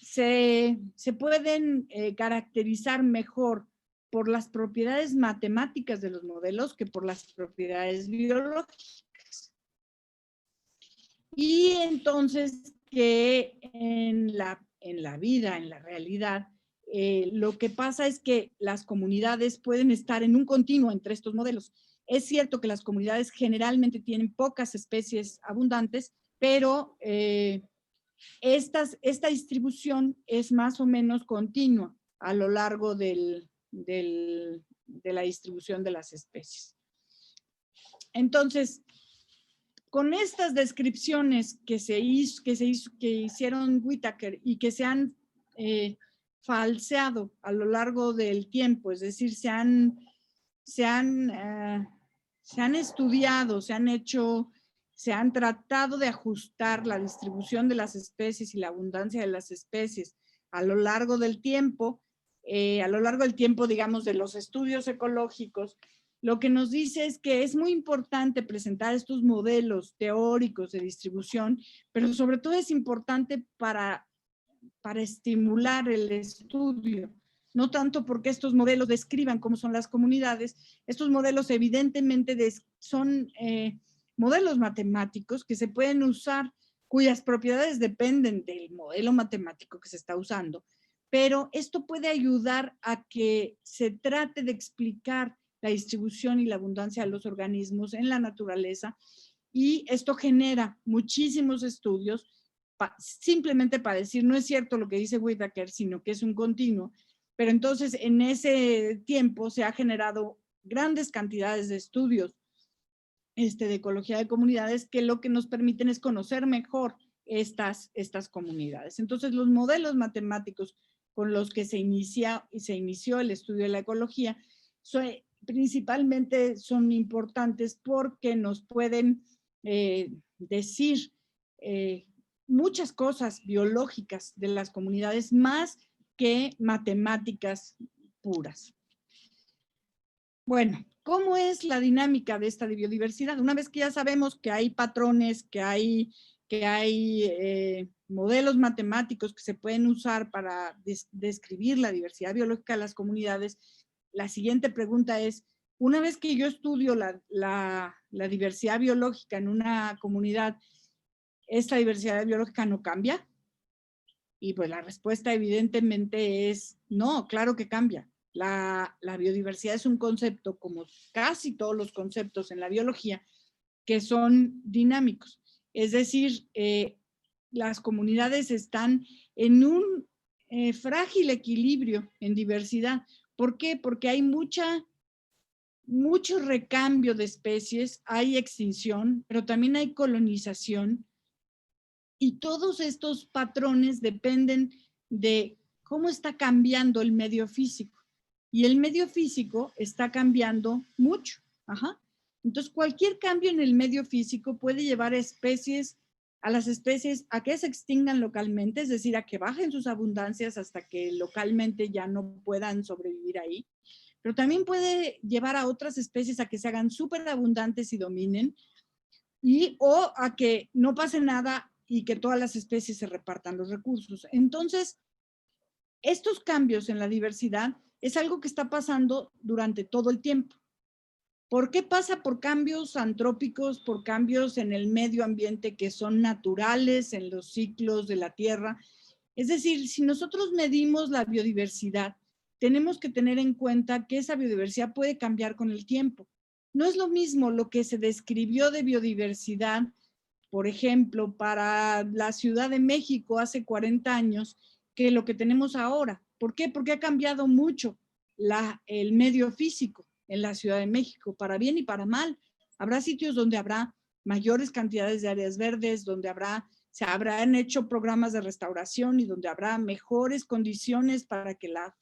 se pueden caracterizar mejor por las propiedades matemáticas de los modelos que por las propiedades biológicas. Y entonces que en la vida, en la realidad, lo que pasa es que las comunidades pueden estar en un continuo entre estos modelos. Es cierto que las comunidades generalmente tienen pocas especies abundantes, pero esta distribución es más o menos continua a lo largo de la distribución de las especies. Entonces, con estas descripciones que hicieron Whitaker y que se han falseado a lo largo del tiempo, es decir, se han estudiado, se han tratado de ajustar la distribución de las especies y la abundancia de las especies a lo largo del tiempo, digamos, de los estudios ecológicos. Lo que nos dice es que es muy importante presentar estos modelos teóricos de distribución, pero sobre todo es importante para estimular el estudio. No tanto porque estos modelos describan cómo son las comunidades, estos modelos evidentemente son modelos matemáticos que se pueden usar, cuyas propiedades dependen del modelo matemático que se está usando, pero esto puede ayudar a que se trate de explicar la distribución y la abundancia de los organismos en la naturaleza, y esto genera muchísimos estudios simplemente para decir, no es cierto lo que dice Whitaker, sino que es un continuo. Pero entonces en ese tiempo se ha generado grandes cantidades de estudios de ecología de comunidades que lo que nos permiten es conocer mejor estas comunidades. Entonces los modelos matemáticos con los que se inició el estudio de la ecología principalmente son importantes porque nos pueden decir muchas cosas biológicas de las comunidades más que matemáticas puras. Bueno, ¿cómo es la dinámica de esta biodiversidad? Una vez que ya sabemos que hay patrones, que hay modelos matemáticos que se pueden usar para describir la diversidad biológica de las comunidades, la siguiente pregunta es, una vez que yo estudio la diversidad biológica en una comunidad, ¿esta diversidad biológica no cambia? Y pues la respuesta evidentemente es no, claro que cambia. La biodiversidad es un concepto, como casi todos los conceptos en la biología, que son dinámicos. Es decir, las comunidades están en un frágil equilibrio en diversidad. ¿Por qué? Porque hay mucho recambio de especies, hay extinción, pero también hay colonización, y todos estos patrones dependen de cómo está cambiando el medio físico. Y el medio físico está cambiando mucho. Ajá. Entonces, cualquier cambio en el medio físico puede llevar a las especies a que se extingan localmente, es decir, a que bajen sus abundancias hasta que localmente ya no puedan sobrevivir ahí. Pero también puede llevar a otras especies a que se hagan súper abundantes y dominen, o a que no pase nada y que todas las especies se repartan los recursos. Entonces, estos cambios en la diversidad es algo que está pasando durante todo el tiempo. ¿Por qué pasa? Por cambios antrópicos, por cambios en el medio ambiente que son naturales en los ciclos de la Tierra. Es decir, si nosotros medimos la biodiversidad, tenemos que tener en cuenta que esa biodiversidad puede cambiar con el tiempo. No es lo mismo lo que se describió de biodiversidad, por ejemplo, para la Ciudad de México hace 40 años, que lo que tenemos ahora. ¿Por qué? Porque ha cambiado mucho el medio físico en la Ciudad de México, para bien y para mal. Habrá sitios donde habrá mayores cantidades de áreas verdes, donde se habrán hecho programas de restauración y donde habrá mejores condiciones para que la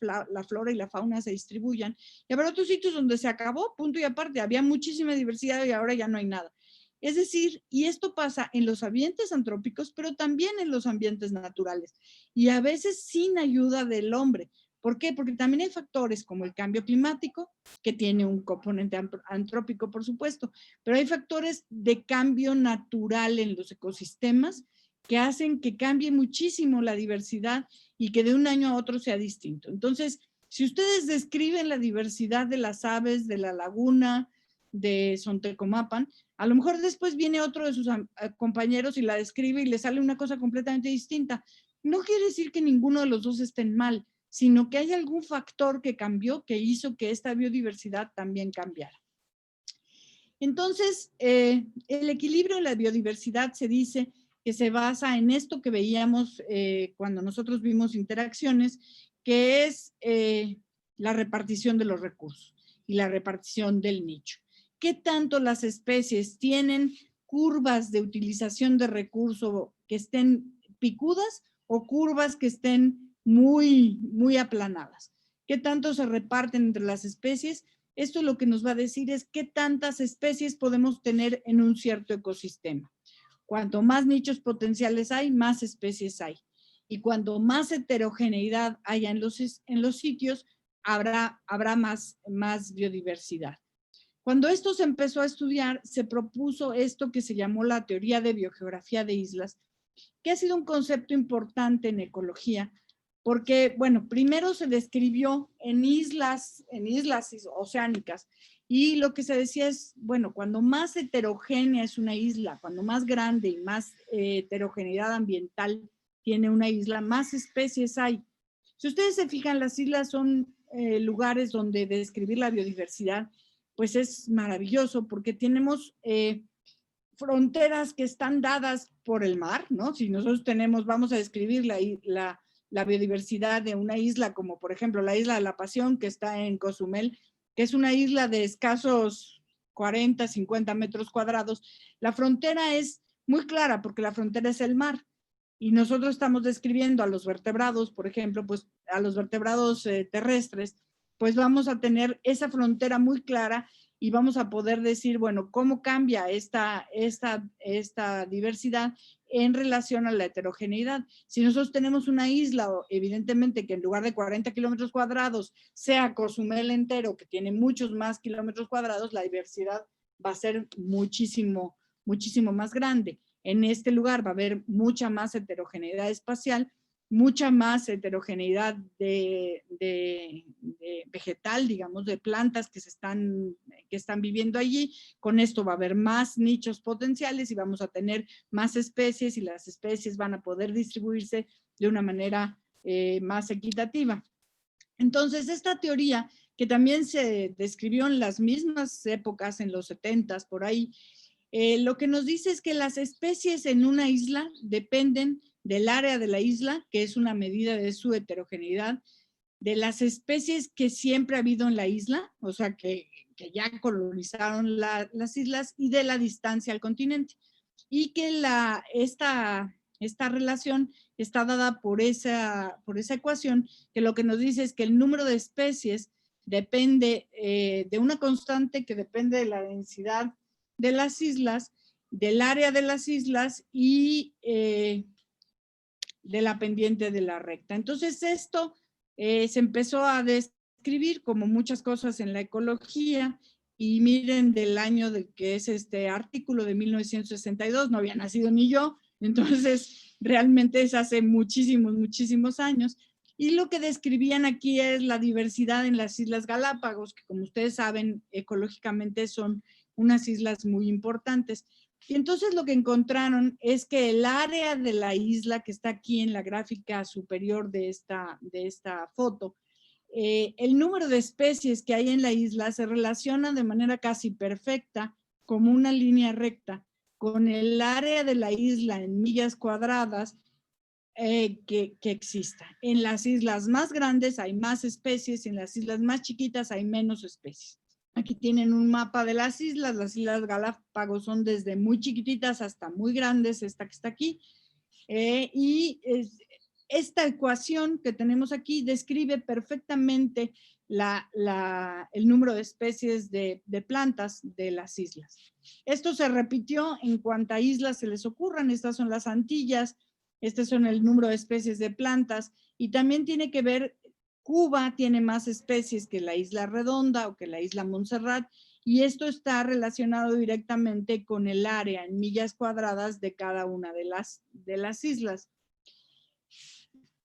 flora y la fauna se distribuyan. Y habrá otros sitios donde se acabó, punto y aparte, había muchísima diversidad y ahora ya no hay nada. Es decir, y esto pasa en los ambientes antrópicos, pero también en los ambientes naturales, y a veces sin ayuda del hombre. ¿Por qué? Porque también hay factores como el cambio climático, que tiene un componente antrópico, por supuesto, pero hay factores de cambio natural en los ecosistemas que hacen que cambie muchísimo la diversidad y que de un año a otro sea distinto. Entonces, si ustedes describen la diversidad de las aves de la laguna de Sontecomapan, a lo mejor después viene otro de sus compañeros y la describe y le sale una cosa completamente distinta. No quiere decir que ninguno de los dos estén mal, sino que hay algún factor que cambió, que hizo que esta biodiversidad también cambiara. Entonces, el equilibrio de la biodiversidad se dice que se basa en esto que veíamos cuando nosotros vimos interacciones, que es la repartición de los recursos y la repartición del nicho. ¿Qué tanto las especies tienen curvas de utilización de recurso que estén picudas o curvas que estén muy aplanadas? ¿Qué tanto se reparten entre las especies? Esto lo que nos va a decir es qué tantas especies podemos tener en un cierto ecosistema. Cuanto más nichos potenciales hay, más especies hay. Y cuanto más heterogeneidad haya en los sitios, habrá más biodiversidad. Cuando esto se empezó a estudiar, se propuso esto que se llamó la teoría de biogeografía de islas, que ha sido un concepto importante en ecología, porque, bueno, primero se describió en islas oceánicas, y lo que se decía es, bueno, cuando más heterogénea es una isla, cuando más grande y más heterogeneidad ambiental tiene una isla, más especies hay. Si ustedes se fijan, las islas son lugares donde describir la biodiversidad, pues es maravilloso, porque tenemos fronteras que están dadas por el mar, ¿no? Si nosotros vamos a describir la biodiversidad de una isla, como por ejemplo la isla de la Pasión, que está en Cozumel, que es una isla de escasos 40, 50 metros cuadrados, la frontera es muy clara porque la frontera es el mar. Y nosotros estamos describiendo a los vertebrados, por ejemplo, pues a los vertebrados terrestres, pues vamos a tener esa frontera muy clara y vamos a poder decir, bueno, cómo cambia esta diversidad en relación a la heterogeneidad. Si nosotros tenemos una isla, evidentemente que en lugar de 40 kilómetros cuadrados sea Cozumel entero, que tiene muchos más kilómetros cuadrados, la diversidad va a ser muchísimo, muchísimo más grande. En este lugar va a haber mucha más heterogeneidad espacial, mucha más heterogeneidad de vegetal, digamos, de plantas que están viviendo allí. Con esto va a haber más nichos potenciales y vamos a tener más especies, y las especies van a poder distribuirse de una manera más equitativa. Entonces, esta teoría, que también se describió en las mismas épocas, en los 70s, por ahí, lo que nos dice es que las especies en una isla dependen del área de la isla, que es una medida de su heterogeneidad, de las especies que siempre ha habido en la isla, o sea, que ya colonizaron las islas, y de la distancia al continente. Y que esta relación está dada por esa ecuación, que lo que nos dice es que el número de especies depende de una constante que depende de la densidad de las islas, del área de las islas y de la pendiente de la recta. Entonces esto se empezó a describir como muchas cosas en la ecología, y miren, del año de que es este artículo de 1962, no había nacido ni yo, entonces realmente es hace muchísimos, muchísimos años. Y lo que describían aquí es la diversidad en las Islas Galápagos, que como ustedes saben, ecológicamente son unas islas muy importantes. Y entonces lo que encontraron es que el área de la isla, que está aquí en la gráfica superior de esta foto, el número de especies que hay en la isla se relaciona de manera casi perfecta, como una línea recta, con el área de la isla en millas cuadradas que exista. En las islas más grandes hay más especies, en las islas más chiquitas hay menos especies. Aquí tienen un mapa de las Islas Galápagos son desde muy chiquititas hasta muy grandes, esta que está aquí, esta ecuación que tenemos aquí describe perfectamente el número de especies de plantas de las islas. Esto se repitió en cuantas islas se les ocurran. Estas son las Antillas, este son el número de especies de plantas, y también tiene que ver, Cuba tiene más especies que la Isla Redonda o que la Isla Montserrat, y esto está relacionado directamente con el área en millas cuadradas de cada una de las islas.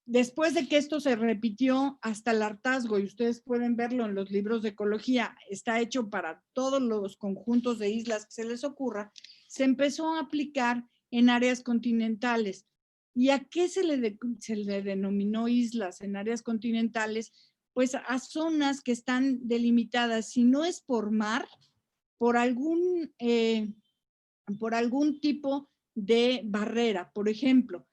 Después de que esto se repitió hasta el hartazgo, y ustedes pueden verlo en los libros de ecología, está hecho para todos los conjuntos de islas que se les ocurra, se empezó a aplicar en áreas continentales. ¿Y a qué se le denominó islas en áreas continentales? Pues a zonas que están delimitadas, si no es por mar, por algún tipo de barrera. Por ejemplo,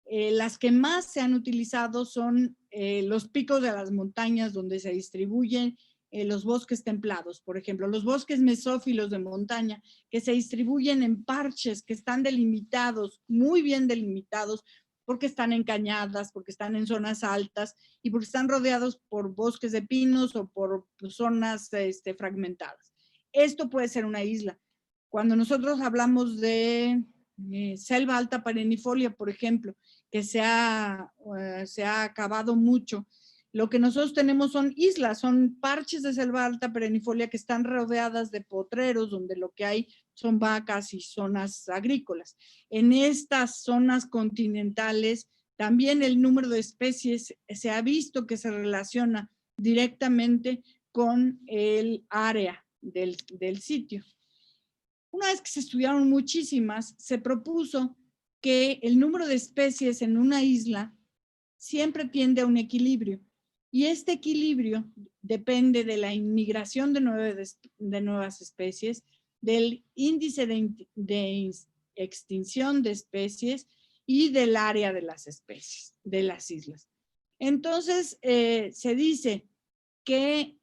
las que más se han utilizado son los picos de las montañas, donde se distribuyen los bosques templados. Por ejemplo, los bosques mesófilos de montaña, que se distribuyen en parches que están delimitados, muy bien delimitados, porque están en cañadas, porque están en zonas altas y porque están rodeados por bosques de pinos o por zonas fragmentadas. Esto puede ser una isla. Cuando nosotros hablamos de selva alta perennifolia, por ejemplo, que se ha acabado mucho, lo que nosotros tenemos son islas, son parches de selva alta perennifolia que están rodeadas de potreros, donde lo que hay son vacas y zonas agrícolas. En estas zonas continentales también el número de especies se ha visto que se relaciona directamente con el área del sitio. Una vez que se estudiaron muchísimas, se propuso que el número de especies en una isla siempre tiende a un equilibrio, y este equilibrio depende de la inmigración de nuevas especies, del índice de extinción de especies y del área de las especies, de las islas. Entonces, se dice que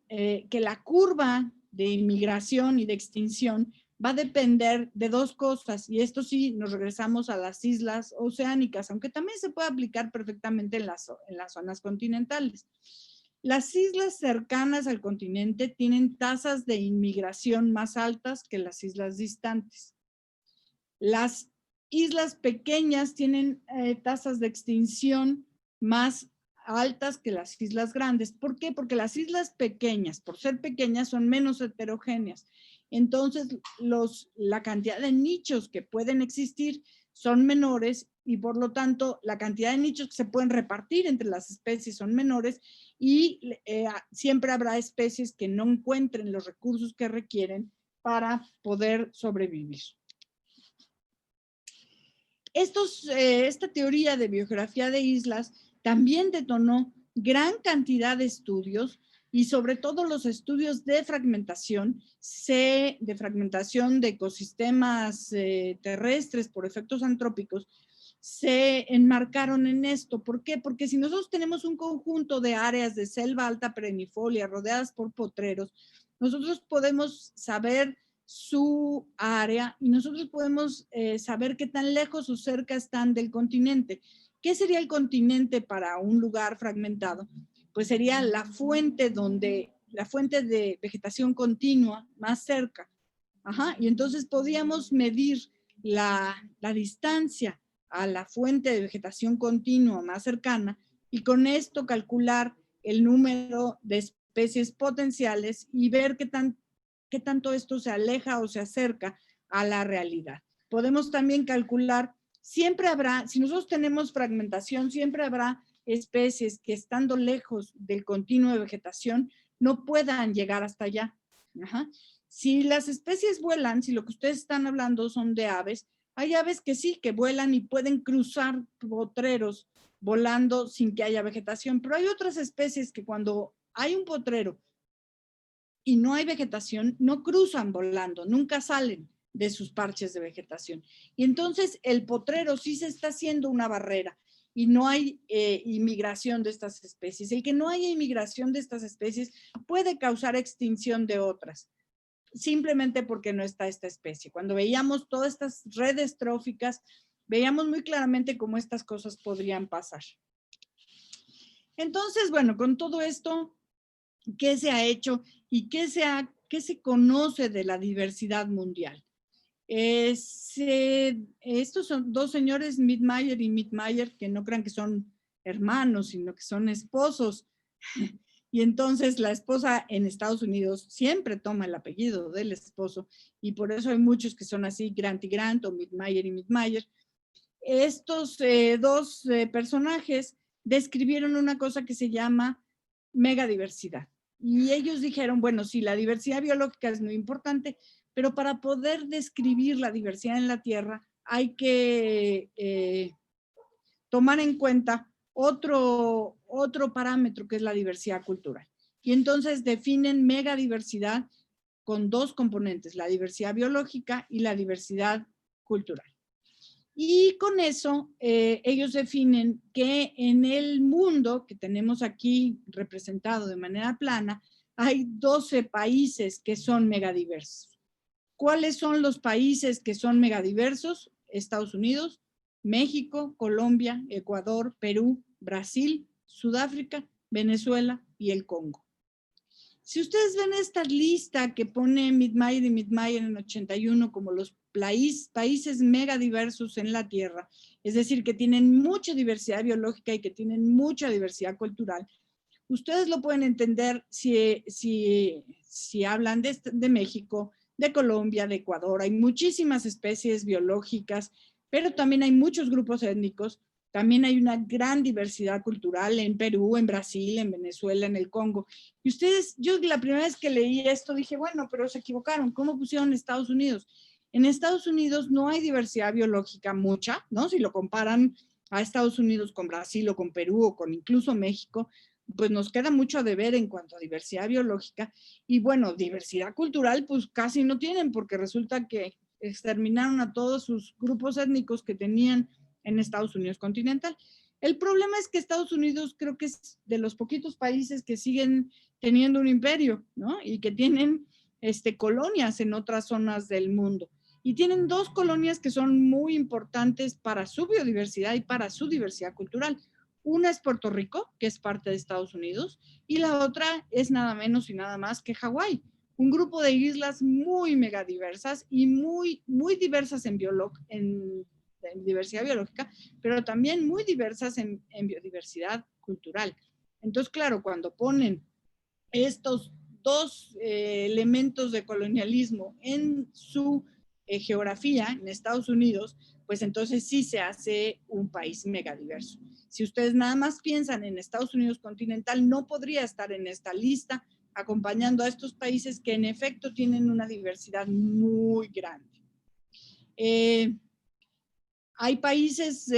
que la curva de inmigración y de extinción va a depender de dos cosas, y esto sí nos regresamos a las islas oceánicas, aunque también se puede aplicar perfectamente en las zonas continentales. Las islas cercanas al continente tienen tasas de inmigración más altas que las islas distantes. Las islas pequeñas tienen tasas de extinción más altas que las islas grandes. ¿Por qué? Porque las islas pequeñas, por ser pequeñas, son menos heterogéneas. Entonces, la cantidad de nichos que pueden existir son menores y por lo tanto la cantidad de nichos que se pueden repartir entre las especies son menores y siempre habrá especies que no encuentren los recursos que requieren para poder sobrevivir. Esta teoría de biogeografía de islas también detonó gran cantidad de estudios y sobre todo los estudios de fragmentación de ecosistemas terrestres por efectos antrópicos, se enmarcaron en esto. ¿Por qué? Porque si nosotros tenemos un conjunto de áreas de selva alta perennifolia rodeadas por potreros, nosotros podemos saber su área y nosotros podemos saber qué tan lejos o cerca están del continente. ¿Qué sería el continente para un lugar fragmentado? Pues sería la fuente de vegetación continua más cerca. Ajá, y entonces podíamos medir la distancia a la fuente de vegetación continua más cercana y con esto calcular el número de especies potenciales y ver qué tanto esto se aleja o se acerca a la realidad. Podemos también calcular, siempre habrá, si nosotros tenemos fragmentación, siempre habrá especies que estando lejos del continuo de vegetación no puedan llegar hasta allá. Ajá. Si las especies vuelan, si lo que ustedes están hablando son de aves, hay aves que sí, que vuelan y pueden cruzar potreros volando sin que haya vegetación, pero hay otras especies que cuando hay un potrero y no hay vegetación, no cruzan volando, nunca salen de sus parches de vegetación. Y entonces el potrero sí se está haciendo una barrera y no hay inmigración de estas especies. El que no haya inmigración de estas especies puede causar extinción de otras, simplemente porque no está esta especie. Cuando veíamos todas estas redes tróficas, veíamos muy claramente cómo estas cosas podrían pasar. Entonces, bueno, con todo esto, ¿qué se ha hecho y qué se conoce de la diversidad mundial? Estos son dos señores, Mittmeyer y Mittmeyer, que no crean que son hermanos, sino que son esposos. Y entonces la esposa en Estados Unidos siempre toma el apellido del esposo y por eso hay muchos que son así, Grant y Grant o Mittmeyer y Mittmeyer. Estos dos personajes describieron una cosa que se llama megadiversidad. Y ellos dijeron, bueno, sí, la diversidad biológica es muy importante, pero para poder describir la diversidad en la Tierra hay que tomar en cuenta otro parámetro que es la diversidad cultural. Y entonces definen megadiversidad con dos componentes, la diversidad biológica y la diversidad cultural. Y con eso ellos definen que en el mundo que tenemos aquí representado de manera plana, hay 12 países que son megadiversos. ¿Cuáles son los países que son megadiversos? Estados Unidos, México, Colombia, Ecuador, Perú, Brasil, Sudáfrica, Venezuela y el Congo. Si ustedes ven esta lista que pone Mittmeyer y Mittmeyer en 81 como los países megadiversos en la Tierra, es decir, que tienen mucha diversidad biológica y que tienen mucha diversidad cultural, ustedes lo pueden entender si hablan de México, de Colombia, de Ecuador. Hay muchísimas especies biológicas, pero también hay muchos grupos étnicos. También hay una gran diversidad cultural en Perú, en Brasil, en Venezuela, en el Congo. Y ustedes, yo la primera vez que leí esto dije, bueno, pero se equivocaron. ¿Cómo pusieron Estados Unidos? En Estados Unidos no hay diversidad biológica mucha, ¿no? Si lo comparan a Estados Unidos con Brasil o con Perú o con incluso México, pues nos queda mucho a deber en cuanto a diversidad biológica. Y bueno, diversidad cultural pues casi no tienen, porque resulta que exterminaron a todos sus grupos étnicos que tenían en Estados Unidos continental. El problema es que Estados Unidos creo que es de los poquitos países que siguen teniendo un imperio, ¿no? Y que tienen colonias en otras zonas del mundo. Y tienen dos colonias que son muy importantes para su biodiversidad y para su diversidad cultural. Una es Puerto Rico, que es parte de Estados Unidos, y la otra es nada menos y nada más que Hawái, un grupo de islas muy megadiversas y muy diversas en en diversidad biológica, pero también muy diversas en biodiversidad cultural. Entonces, claro, cuando ponen estos dos elementos de colonialismo en su geografía, en Estados Unidos, pues entonces sí se hace un país megadiverso. Si ustedes nada más piensan en Estados Unidos continental, no podría estar en esta lista acompañando a estos países que en efecto tienen una diversidad muy grande. Hay países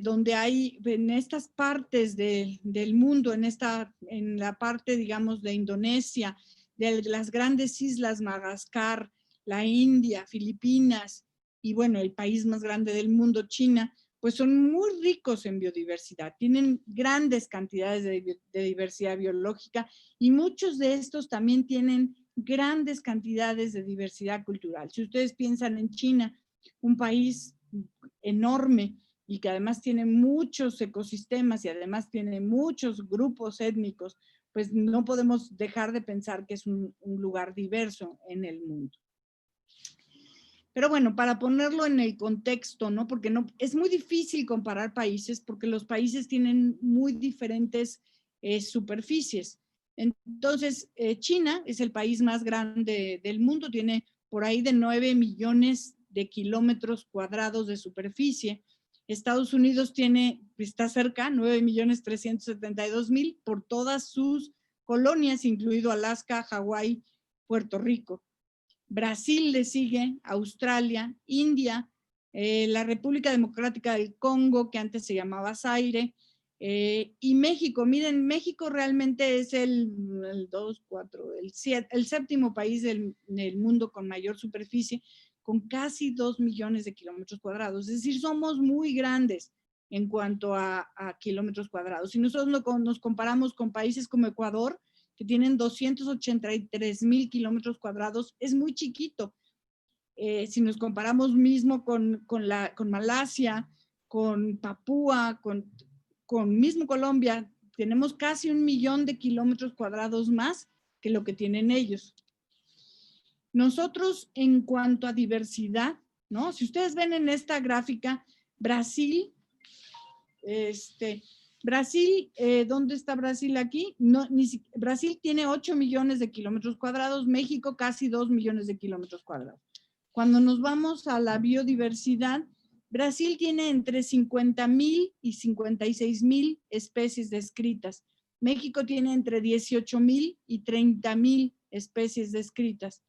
donde hay, en estas partes del mundo, en la parte, digamos, de Indonesia, de las grandes islas, Madagascar, la India, Filipinas, y bueno, el país más grande del mundo, China, pues son muy ricos en biodiversidad, tienen grandes cantidades de diversidad biológica y muchos de estos también tienen grandes cantidades de diversidad cultural. Si ustedes piensan en China, un país enorme y que además tiene muchos ecosistemas y además tiene muchos grupos étnicos, pues no podemos dejar de pensar que es un lugar diverso en el mundo. Pero bueno, para ponerlo en el contexto, ¿no? Porque no, es muy difícil comparar países porque los países tienen muy diferentes superficies. Entonces, China es el país más grande del mundo, tiene por ahí de 9 millones de kilómetros cuadrados de superficie. Estados Unidos está cerca, 9.372.000 por todas sus colonias, incluido Alaska, Hawái, Puerto Rico. Brasil le sigue, Australia, India, la República Democrática del Congo, que antes se llamaba Zaire, y México. Miren, México realmente es el 7º país del mundo con mayor superficie, con casi 2 millones de kilómetros cuadrados. Es decir, somos muy grandes en cuanto a kilómetros cuadrados. Si nosotros nos comparamos con países como Ecuador, que tienen 283.000 kilómetros cuadrados, es muy chiquito. Si nos comparamos mismo con Malasia, con Papúa, con mismo Colombia, tenemos casi 1 millón de kilómetros cuadrados más que lo que tienen ellos. Nosotros, en cuanto a diversidad, ¿no? Si ustedes ven en esta gráfica, Brasil, ¿dónde está Brasil aquí? No, Brasil tiene 8 millones de kilómetros cuadrados, México casi 2 millones de kilómetros cuadrados. Cuando nos vamos a la biodiversidad, Brasil tiene entre 50.000 y 56.000 especies descritas. México tiene entre 18.000 y 30.000 especies descritas.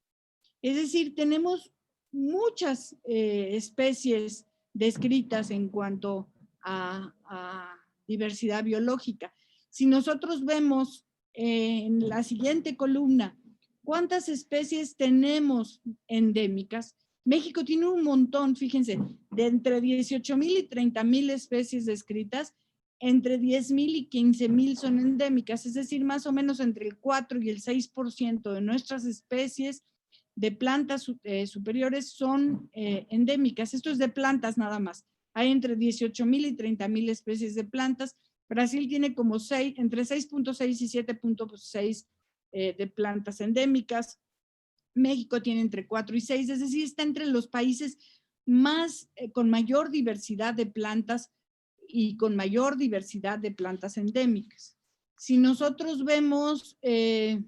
Es decir, tenemos muchas especies descritas en cuanto a diversidad biológica. Si nosotros vemos en la siguiente columna cuántas especies tenemos endémicas, México tiene un montón, fíjense, de entre 18.000 y 30.000 especies descritas, entre 10.000 y 15.000 son endémicas, es decir, más o menos entre el 4 y el 6% de nuestras especies de plantas superiores son endémicas. Esto es de plantas nada más. Hay entre 18.000 y 30.000 especies de plantas. Brasil tiene como entre 6.6 y 7.6 de plantas endémicas. México tiene entre 4 y 6, es decir, está entre los países más, con mayor diversidad de plantas y con mayor diversidad de plantas endémicas. Si nosotros vemos el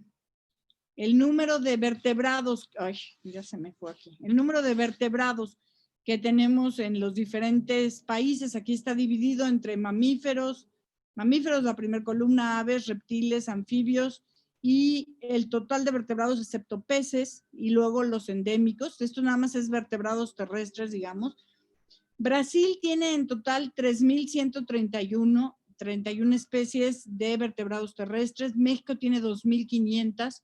número de vertebrados, ay, ya se me fue aquí, el número de vertebrados que tenemos en los diferentes países, aquí está dividido entre mamíferos, la primera columna, aves, reptiles, anfibios, y el total de vertebrados excepto peces, y luego los endémicos, esto nada más es vertebrados terrestres, digamos. Brasil tiene en total 3.131 especies de vertebrados terrestres, México tiene 2.500,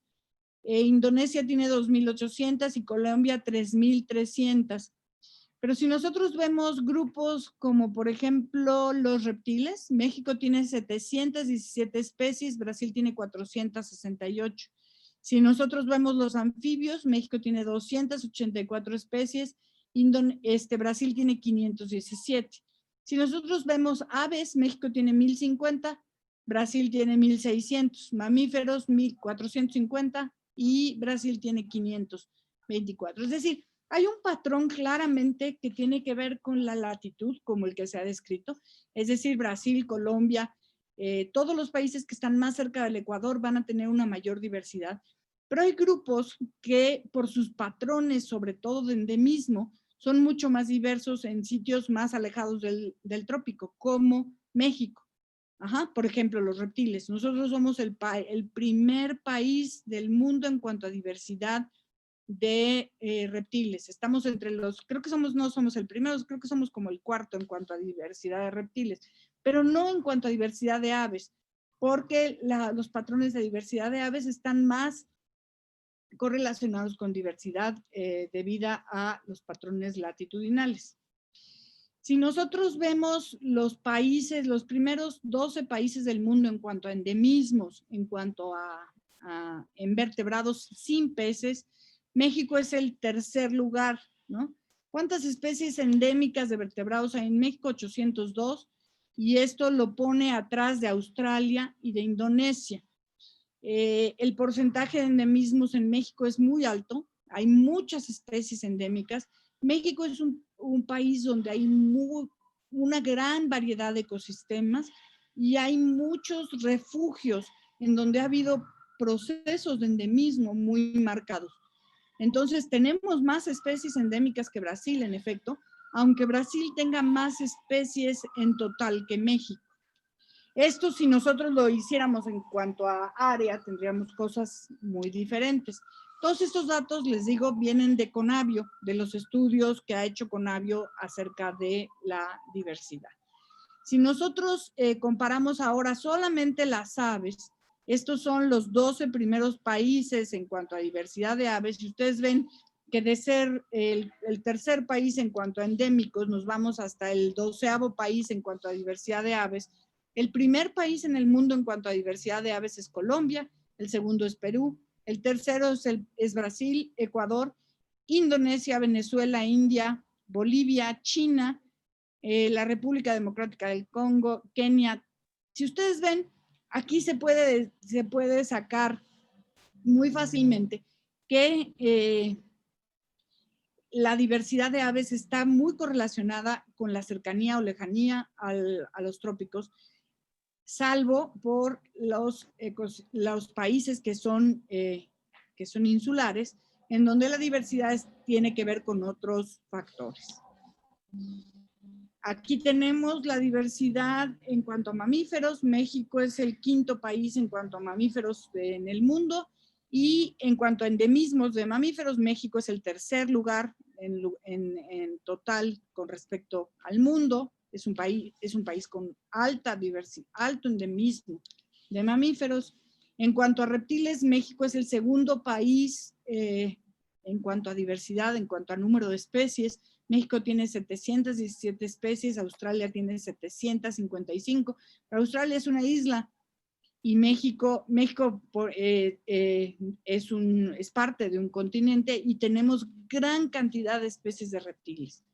Indonesia tiene 2.800 y Colombia 3.300. Pero si nosotros vemos grupos como por ejemplo los reptiles, México tiene 717 especies, Brasil tiene 468. Si nosotros vemos los anfibios, México tiene 284 especies, Brasil tiene 517. Si nosotros vemos aves, México tiene 1.050, Brasil tiene 1.600, mamíferos 1.450 y Brasil tiene 524. Es decir, Hay un patrón claramente que tiene que ver con la latitud, como el que se ha descrito, es decir, Brasil, Colombia, todos los países que están más cerca del Ecuador van a tener una mayor diversidad, pero hay grupos que por sus patrones, sobre todo de endemismo, son mucho más diversos en sitios más alejados del trópico, como México. Ajá, por ejemplo, los reptiles. Nosotros somos el primer país del mundo en cuanto a diversidad de reptiles. Estamos entre los, creo que somos, no somos el primero, creo que somos como el cuarto en cuanto a diversidad de reptiles, pero no en cuanto a diversidad de aves, porque los patrones de diversidad de aves están más correlacionados con diversidad debida a los patrones latitudinales. Si nosotros vemos los países, los primeros 12 países del mundo en cuanto a endemismos, en cuanto a invertebrados sin peces, México es el tercer lugar, ¿no? ¿Cuántas especies endémicas de vertebrados hay en México? 802, y esto lo pone atrás de Australia y de Indonesia. El porcentaje de endemismos en México es muy alto, hay muchas especies endémicas. México es un país donde hay una gran variedad de ecosistemas y hay muchos refugios en donde ha habido procesos de endemismo muy marcados. Entonces tenemos más especies endémicas que Brasil, en efecto, aunque Brasil tenga más especies en total que México. Esto, si nosotros lo hiciéramos en cuanto a área, tendríamos cosas muy diferentes. Todos estos datos, les digo, vienen de Conavio, de los estudios que ha hecho Conavio acerca de la diversidad. Si nosotros comparamos ahora solamente las aves, estos son los 12 primeros países en cuanto a diversidad de aves, y ustedes ven que de ser el tercer país en cuanto a endémicos, nos vamos hasta el 12º país en cuanto a diversidad de aves. El primer país en el mundo en cuanto a diversidad de aves es Colombia, el segundo es Perú, el tercero es Brasil, Ecuador, Indonesia, Venezuela, India, Bolivia, China, la República Democrática del Congo, Kenia. Si ustedes ven, aquí se puede sacar muy fácilmente que la diversidad de aves está muy correlacionada con la cercanía o lejanía a los trópicos, salvo por los países que son insulares, en donde la diversidad tiene que ver con otros factores. Aquí tenemos la diversidad en cuanto a mamíferos. México es el quinto país en cuanto a mamíferos en el mundo, y en cuanto a endemismos de mamíferos, México es el tercer lugar en total con respecto al mundo. Es un país con alta diversidad, alto endemismo de mamíferos. En cuanto a reptiles, México es el segundo país en cuanto a diversidad, en cuanto a número de especies. México tiene 717 especies, Australia tiene 755, pero Australia es una isla y México es parte de un continente y tenemos gran cantidad de especies de reptiles.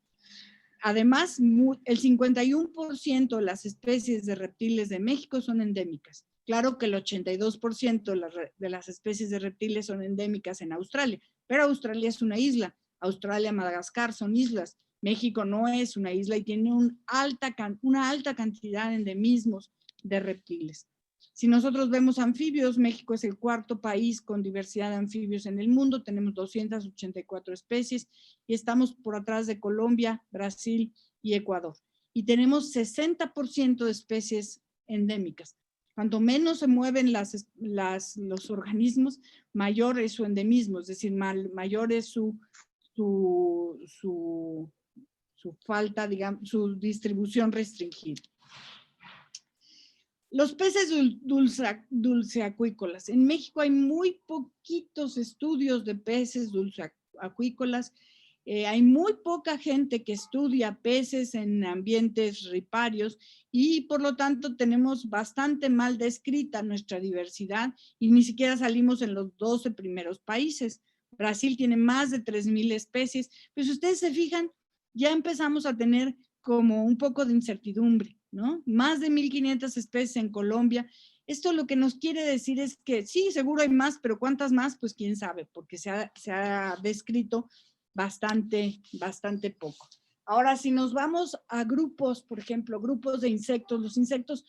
Además, el 51% de las especies de reptiles de México son endémicas. Claro que el 82% de las especies de reptiles son endémicas en Australia, pero Australia es una isla. Australia, Madagascar son islas. México no es una isla y tiene una alta cantidad de endemismos de reptiles. Si nosotros vemos anfibios, México es el cuarto país con diversidad de anfibios en el mundo. Tenemos 284 especies y estamos por atrás de Colombia, Brasil y Ecuador. Y tenemos 60% de especies endémicas. Cuanto menos se mueven los organismos, mayor es su endemismo, es decir, mayor es su falta, digamos, su distribución restringida. Los peces dulceacuícolas. En México hay muy poquitos estudios de peces dulceacuícolas. Hay muy poca gente que estudia peces en ambientes riparios y por lo tanto tenemos bastante mal descrita nuestra diversidad y ni siquiera salimos en los 12 primeros países. Brasil tiene más de 3,000 especies, pero si ustedes se fijan, ya empezamos a tener como un poco de incertidumbre, ¿no? Más de 1,500 especies en Colombia. Esto lo que nos quiere decir es que sí, seguro hay más, pero ¿cuántas más? Pues quién sabe, porque se ha descrito bastante poco. Ahora, si nos vamos a grupos, por ejemplo, grupos de insectos, los insectos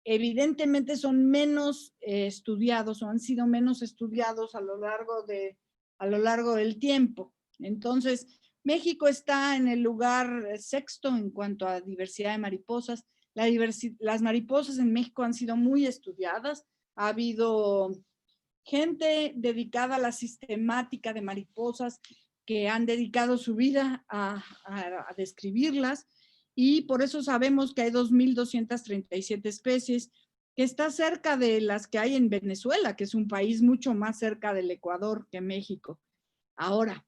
evidentemente son menos estudiados o han sido menos estudiados a lo largo del tiempo. Entonces, México está en el lugar sexto en cuanto a diversidad de mariposas. Las mariposas en México han sido muy estudiadas. Ha habido gente dedicada a la sistemática de mariposas que han dedicado su vida a describirlas, y por eso sabemos que hay 2.237 especies, que está cerca de las que hay en Venezuela, que es un país mucho más cerca del Ecuador que México. Ahora,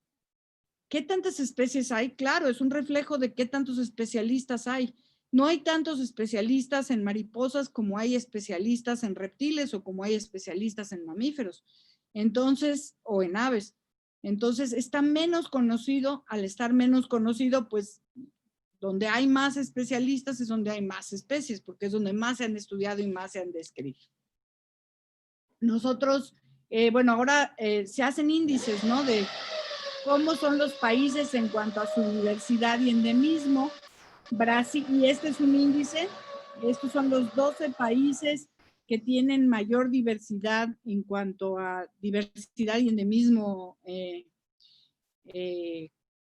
¿qué tantas especies hay? Claro, es un reflejo de qué tantos especialistas hay. No hay tantos especialistas en mariposas como hay especialistas en reptiles o como hay especialistas en mamíferos. Entonces, o en aves. Entonces, está menos conocido. Al estar menos conocido, pues, donde hay más especialistas es donde hay más especies, porque es donde más se han estudiado y más se han descrito. Nosotros, bueno, ahora se hacen índices, ¿no? De cómo son los países en cuanto a su diversidad y endemismo. Brasil, y este es un índice, estos son los 12 países que tienen mayor diversidad en cuanto a diversidad y endemismo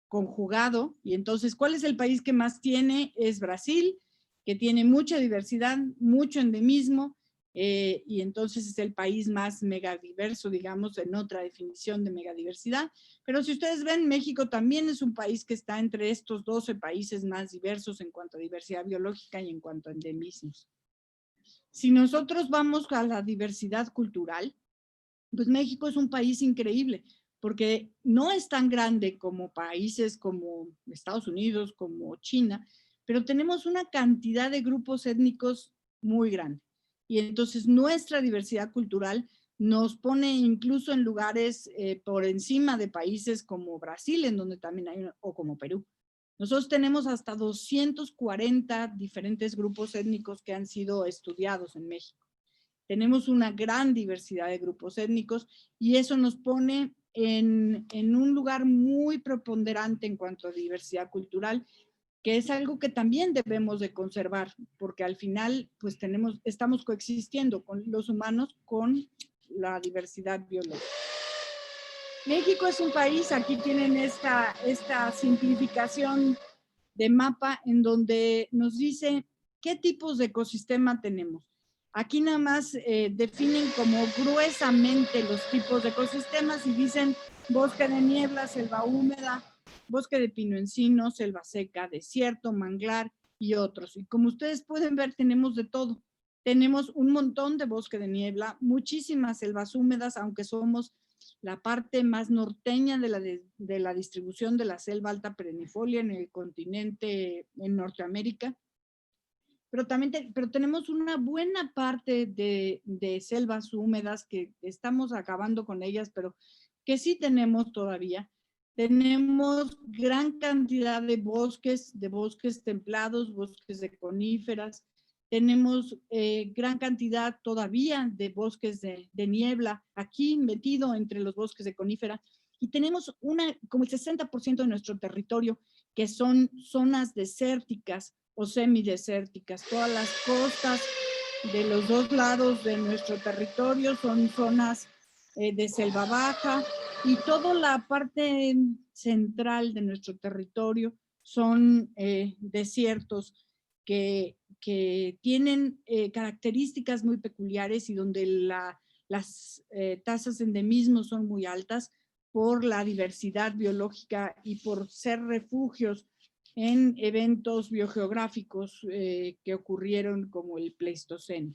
conjugado. Y entonces, ¿cuál es el país que más tiene? Es Brasil, que tiene mucha diversidad, mucho endemismo, y entonces es el país más megadiverso, digamos, en otra definición de megadiversidad. Pero si ustedes ven, México también es un país que está entre estos 12 países más diversos en cuanto a diversidad biológica y en cuanto a endemismos. Si nosotros vamos a la diversidad cultural, pues México es un país increíble, porque no es tan grande como países como Estados Unidos, como China, pero tenemos una cantidad de grupos étnicos muy grande. Y entonces nuestra diversidad cultural nos pone incluso en lugares por encima de países como Brasil, en donde también hay, o como Perú. Nosotros tenemos hasta 240 diferentes grupos étnicos que han sido estudiados en México. Tenemos una gran diversidad de grupos étnicos y eso nos pone en un lugar muy preponderante en cuanto a diversidad cultural, que es algo que también debemos de conservar, porque al final pues estamos coexistiendo con los humanos con la diversidad biológica. México es un país, aquí tienen esta simplificación de mapa en donde nos dice qué tipos de ecosistema tenemos. Aquí nada más definen como gruesamente los tipos de ecosistemas y dicen bosque de niebla, selva húmeda, bosque de pino encino, selva seca, desierto, manglar y otros. Y como ustedes pueden ver, tenemos de todo. Tenemos un montón de bosque de niebla, muchísimas selvas húmedas, aunque somos la parte más norteña de la distribución de la selva alta perennifolia en el continente, en Norteamérica. Pero también pero tenemos una buena parte de selvas húmedas que estamos acabando con ellas, pero que sí tenemos todavía. Tenemos gran cantidad de bosques templados, bosques de coníferas. Tenemos gran cantidad todavía de bosques de niebla aquí metido entre los bosques de conífera. Y tenemos como el 60% de nuestro territorio que son zonas desérticas o semidesérticas. Todas las costas de los dos lados de nuestro territorio son zonas de selva baja, y toda la parte central de nuestro territorio son desiertos que tienen características muy peculiares y donde las tasas de endemismo son muy altas por la diversidad biológica y por ser refugios en eventos biogeográficos que ocurrieron como el Pleistoceno.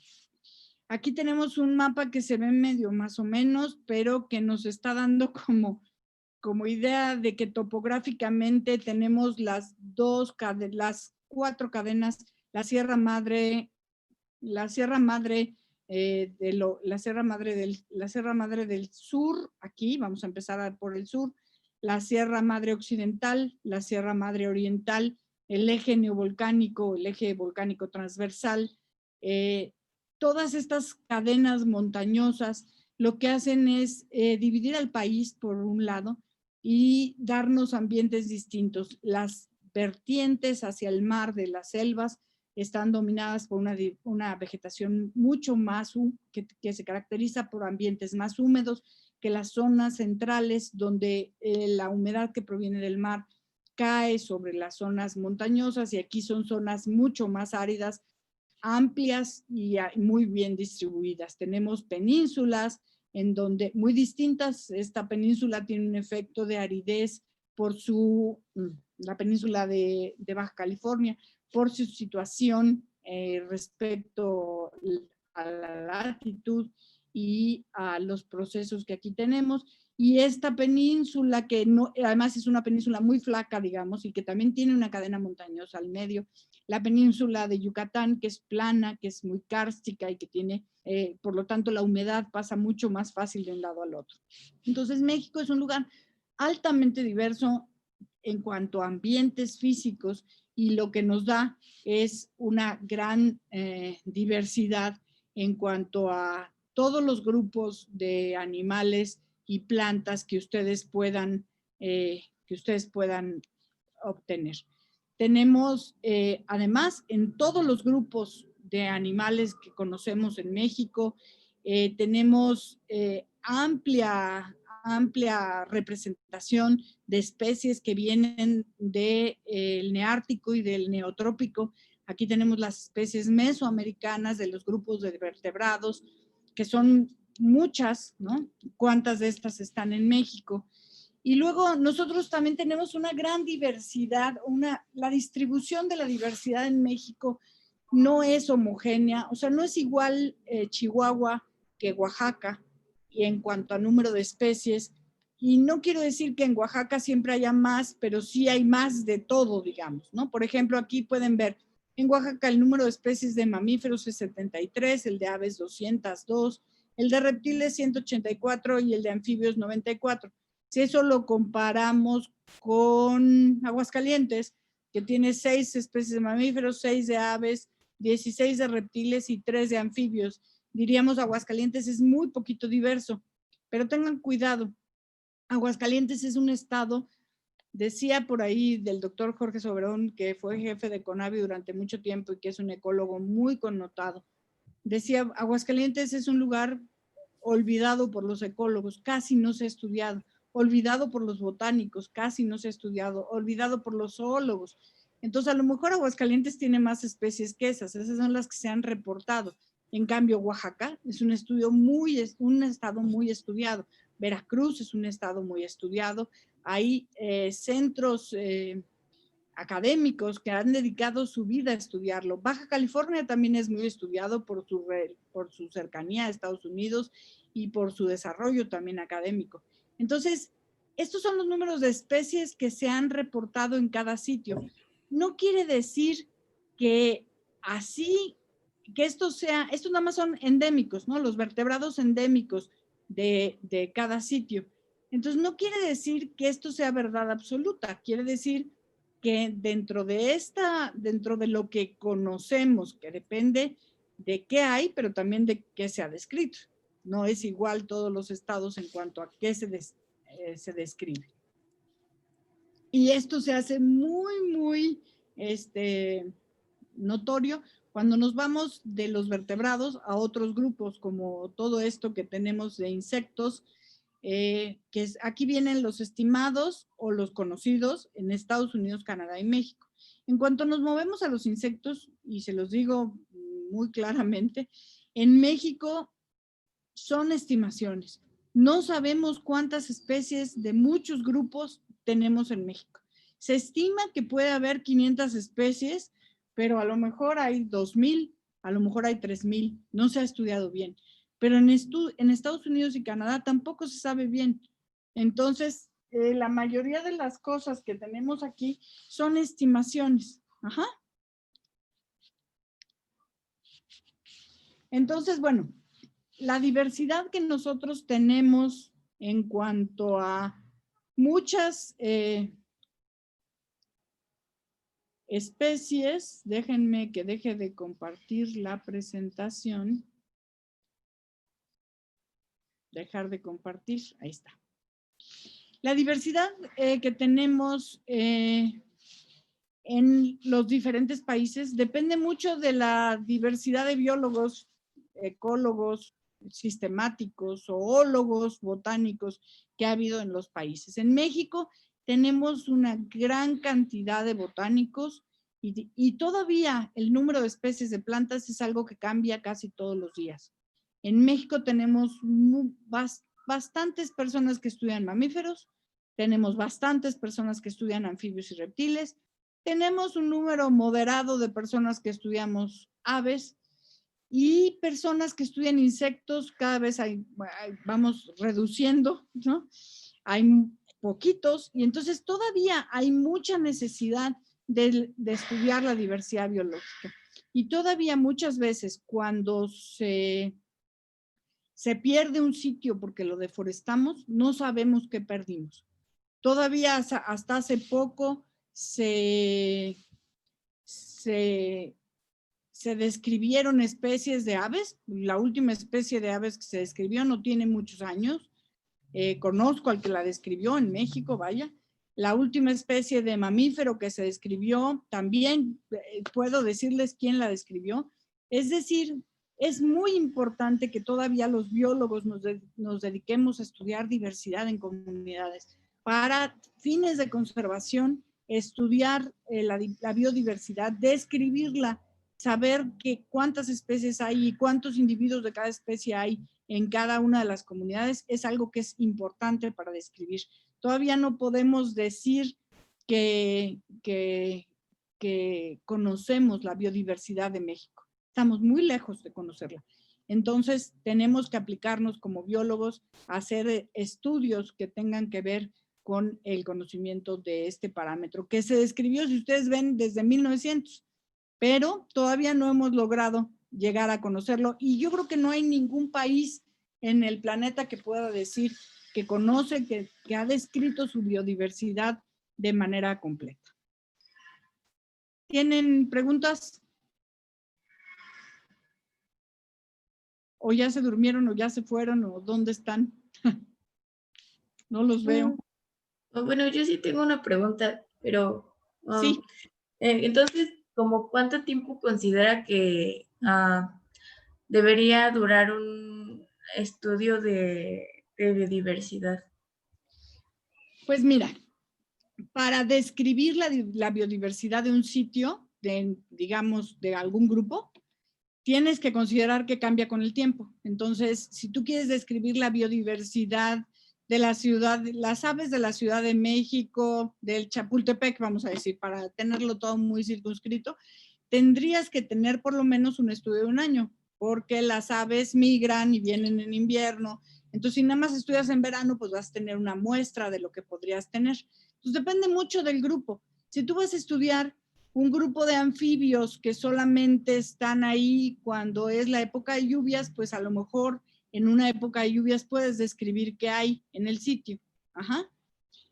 Aquí tenemos un mapa que se ve medio más o menos, pero que nos está dando como idea de que topográficamente tenemos las cuatro cadenas, la Sierra Madre la Sierra Madre del Sur, aquí vamos a empezar por el sur, la Sierra Madre Occidental, la Sierra Madre Oriental, el eje neovolcánico, el eje volcánico transversal. Todas estas cadenas montañosas lo que hacen es dividir al país por un lado, y darnos ambientes distintos. Las vertientes hacia el mar de las selvas están dominadas por una vegetación mucho más, que se caracteriza por ambientes más húmedos que las zonas centrales, donde la humedad que proviene del mar cae sobre las zonas montañosas, y aquí son zonas mucho más áridas, amplias y muy bien distribuidas. Tenemos penínsulas en donde, muy distintas, esta península tiene un efecto de aridez por la península de Baja California, por su situación respecto a la latitud y a los procesos que aquí tenemos. Y esta península, que no, además es una península muy flaca, digamos, y que también tiene una cadena montañosa al medio, la península de Yucatán, que es plana, que es muy kárstica y que tiene, por lo tanto, la humedad pasa mucho más fácil de un lado al otro. Entonces, México es un lugar altamente diverso en cuanto a ambientes físicos, y lo que nos da es una gran diversidad en cuanto a todos los grupos de animales y plantas que ustedes puedan obtener. Tenemos, además, en todos los grupos de animales que conocemos en México, tenemos amplia representación de especies que vienen del neártico y del neotrópico. Aquí tenemos las especies mesoamericanas de los grupos de vertebrados, que son muchas, ¿no? ¿Cuántas de estas están en México? Y luego nosotros también tenemos una gran diversidad, la distribución de la diversidad en México no es homogénea, o sea, no es igual Chihuahua que Oaxaca, y en cuanto a número de especies, y no quiero decir que en Oaxaca siempre haya más, pero sí hay más de todo, digamos, ¿no? Por ejemplo, aquí pueden ver, en Oaxaca el número de especies de mamíferos es 73, el de aves 202, el de reptiles 184 y el de anfibios 94. Si eso lo comparamos con Aguascalientes, que tiene 6 especies de mamíferos, 6 de aves, 16 de reptiles y 3 de anfibios, diríamos Aguascalientes es muy poquito diverso, pero tengan cuidado. Aguascalientes es un estado, decía por ahí del doctor Jorge Soberón, que fue jefe de CONAVI durante mucho tiempo y que es un ecólogo muy connotado, decía, Aguascalientes es un lugar olvidado por los ecólogos, casi no se ha estudiado, olvidado por los botánicos, casi no se ha estudiado, olvidado por los zoólogos. Entonces, a lo mejor Aguascalientes tiene más especies que esas son las que se han reportado. En cambio, Oaxaca es un estado muy estudiado. Veracruz es un estado muy estudiado. Hay centros académicos que han dedicado su vida a estudiarlo. Baja California también es muy estudiado por su cercanía a Estados Unidos y por su desarrollo también académico. Entonces, estos son los números de especies que se han reportado en cada sitio. No quiere decir que estos nada más son endémicos, ¿no? Los vertebrados endémicos de cada sitio. Entonces, no quiere decir que esto sea verdad absoluta, quiere decir que dentro de lo que conocemos, que depende de qué hay, pero también de qué se ha descrito. No es igual todos los estados en cuanto a qué se describe. Y esto se hace muy notorio cuando nos vamos de los vertebrados a otros grupos, como todo esto que tenemos de insectos, aquí vienen los estimados o los conocidos en Estados Unidos, Canadá y México. En cuanto nos movemos a los insectos, y se los digo muy claramente, en México son estimaciones. No sabemos cuántas especies de muchos grupos tenemos en México. Se estima que puede haber 500 especies, pero a lo mejor hay 2,000, a lo mejor hay 3,000, no se ha estudiado bien. Pero en Estados Unidos y Canadá tampoco se sabe bien. Entonces, la mayoría de las cosas que tenemos aquí son estimaciones. Ajá. Entonces, bueno, la diversidad que nosotros tenemos en cuanto a muchas especies, déjenme que deje de compartir la presentación. Dejar de compartir, ahí está. La diversidad que tenemos en los diferentes países depende mucho de la diversidad de biólogos, ecólogos, sistemáticos, zoólogos, botánicos que ha habido en los países. En México tenemos una gran cantidad de botánicos y todavía el número de especies de plantas es algo que cambia casi todos los días. En México tenemos bastantes personas que estudian mamíferos, tenemos bastantes personas que estudian anfibios y reptiles, tenemos un número moderado de personas que estudiamos aves y personas que estudian insectos, cada vez vamos reduciendo, ¿no? Hay poquitos y entonces todavía hay mucha necesidad de estudiar la diversidad biológica. Y todavía muchas veces cuando se pierde un sitio porque lo deforestamos, no sabemos qué perdimos. Todavía hasta hace poco se describieron especies de aves. La última especie de aves que se describió no tiene muchos años. Conozco al que la describió en México, vaya. La última especie de mamífero que se describió, también puedo decirles quién la describió. Es decir, es muy importante que todavía los biólogos nos dediquemos a estudiar diversidad en comunidades para fines de conservación, estudiar la biodiversidad, describirla, saber cuántas especies hay y cuántos individuos de cada especie hay en cada una de las comunidades es algo que es importante para describir. Todavía no podemos decir que conocemos la biodiversidad de México. Estamos muy lejos de conocerla. Entonces, tenemos que aplicarnos como biólogos a hacer estudios que tengan que ver con el conocimiento de este parámetro, que se describió, si ustedes ven, desde 1900, pero todavía no hemos logrado llegar a conocerlo y yo creo que no hay ningún país en el planeta que pueda decir que conoce, que ha descrito su biodiversidad de manera completa. ¿Tienen preguntas? ¿O ya se durmieron o ya se fueron o dónde están? No los veo.
Bueno, yo sí tengo una pregunta, pero
sí.
Entonces, ¿como cuánto tiempo considera que debería durar un estudio de biodiversidad?
Pues mira, para describir la biodiversidad de un sitio, digamos, de algún grupo, tienes que considerar que cambia con el tiempo. Entonces, si tú quieres describir la biodiversidad de la ciudad, las aves de la Ciudad de México, del Chapultepec, vamos a decir, para tenerlo todo muy circunscrito, tendrías que tener por lo menos un estudio de un año, porque las aves migran y vienen en invierno. Entonces, si nada más estudias en verano, pues vas a tener una muestra de lo que podrías tener. Entonces, depende mucho del grupo. Si tú vas a estudiar un grupo de anfibios que solamente están ahí cuando es la época de lluvias, pues a lo mejor en una época de lluvias puedes describir qué hay en el sitio. Ajá.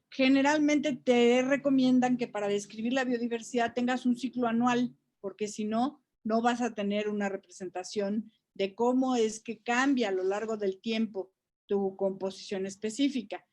Generalmente te recomiendan que para describir la biodiversidad tengas un ciclo anual, porque si no, no vas a tener una representación de cómo es que cambia a lo largo del tiempo tu composición específica.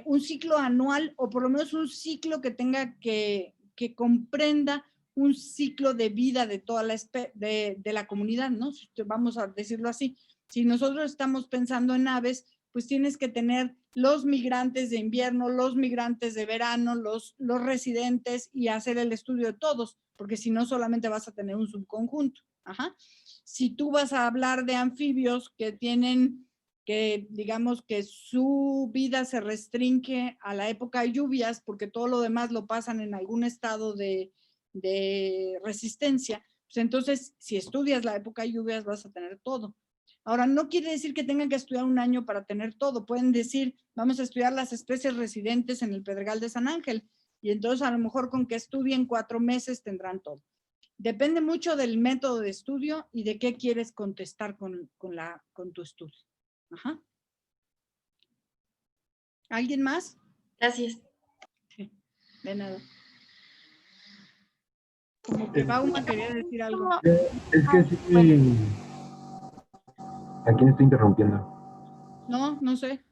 Un ciclo anual o por lo menos un ciclo que tenga que comprenda un ciclo de vida de toda de la comunidad, ¿no? Vamos a decirlo así. Si nosotros estamos pensando en aves, pues tienes que tener los migrantes de invierno, los migrantes de verano, los residentes y hacer el estudio de todos, porque si no solamente vas a tener un subconjunto. Ajá. Si tú vas a hablar de anfibios que tienen, que digamos que su vida se restringe a la época de lluvias, porque todo lo demás lo pasan en algún estado de resistencia, pues entonces si estudias la época de lluvias vas a tener todo. Ahora, no quiere decir que tengan que estudiar un año para tener todo. Pueden decir, vamos a estudiar las especies residentes en el Pedregal de San Ángel. Y entonces a lo mejor con que estudien 4 meses tendrán todo. Depende mucho del método de estudio y de qué quieres contestar con tu estudio. Ajá. ¿Alguien más?
Gracias.
De nada. Como que Bauma quería decir algo.
Es que sí. ¿A quién estoy interrumpiendo?
No, no sé.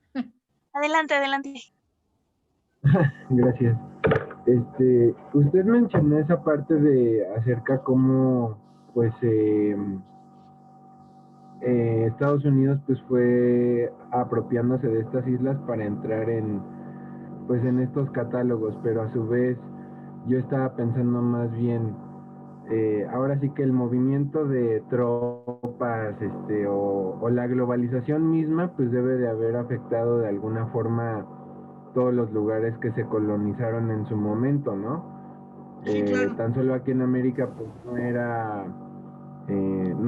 Adelante, adelante.
Gracias. Usted mencionó esa parte de acerca cómo, pues, Estados Unidos, pues, fue apropiándose de estas islas para entrar en, pues, en estos catálogos, pero a su vez yo estaba pensando más bien, ahora sí que el movimiento de tropas, o la globalización misma, pues debe de haber afectado de alguna forma todos los lugares que se colonizaron en su momento, ¿no?
Sí, claro.
Tan solo aquí en América pues no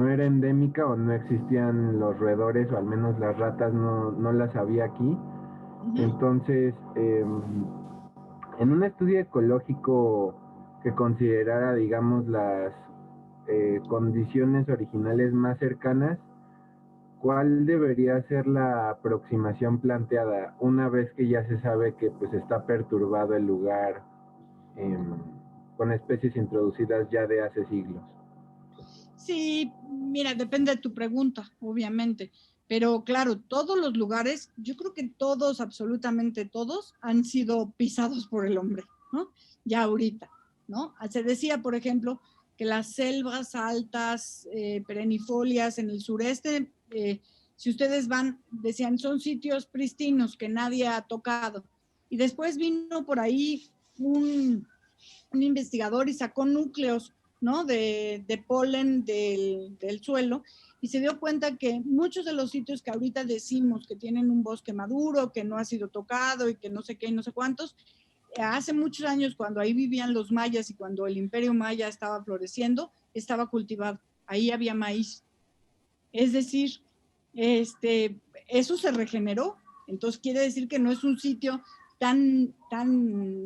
era endémica o no existían los roedores o al menos las ratas no las había aquí.
Ujú.
Entonces, en un estudio ecológico que considerara, digamos, las condiciones originales más cercanas, ¿cuál debería ser la aproximación planteada una vez que ya se sabe que pues está perturbado el lugar eh, con especies introducidas ya de hace siglos?
Sí, mira, depende de tu pregunta, obviamente. Pero claro, todos los lugares, yo creo que todos, absolutamente todos, han sido pisados por el hombre, ¿no? Ya ahorita, ¿no? Se decía, por ejemplo, que las selvas altas, perennifolias en el sureste, si ustedes van, decían, son sitios pristinos que nadie ha tocado. Y después vino por ahí un investigador y sacó núcleos, ¿no? De polen del suelo y se dio cuenta que muchos de los sitios que ahorita decimos que tienen un bosque maduro, que no ha sido tocado y que no sé qué y no sé cuántos, hace muchos años cuando ahí vivían los mayas y cuando el imperio maya estaba floreciendo, estaba cultivado. Ahí había maíz. Es decir, eso se regeneró. Entonces quiere decir que no es un sitio tan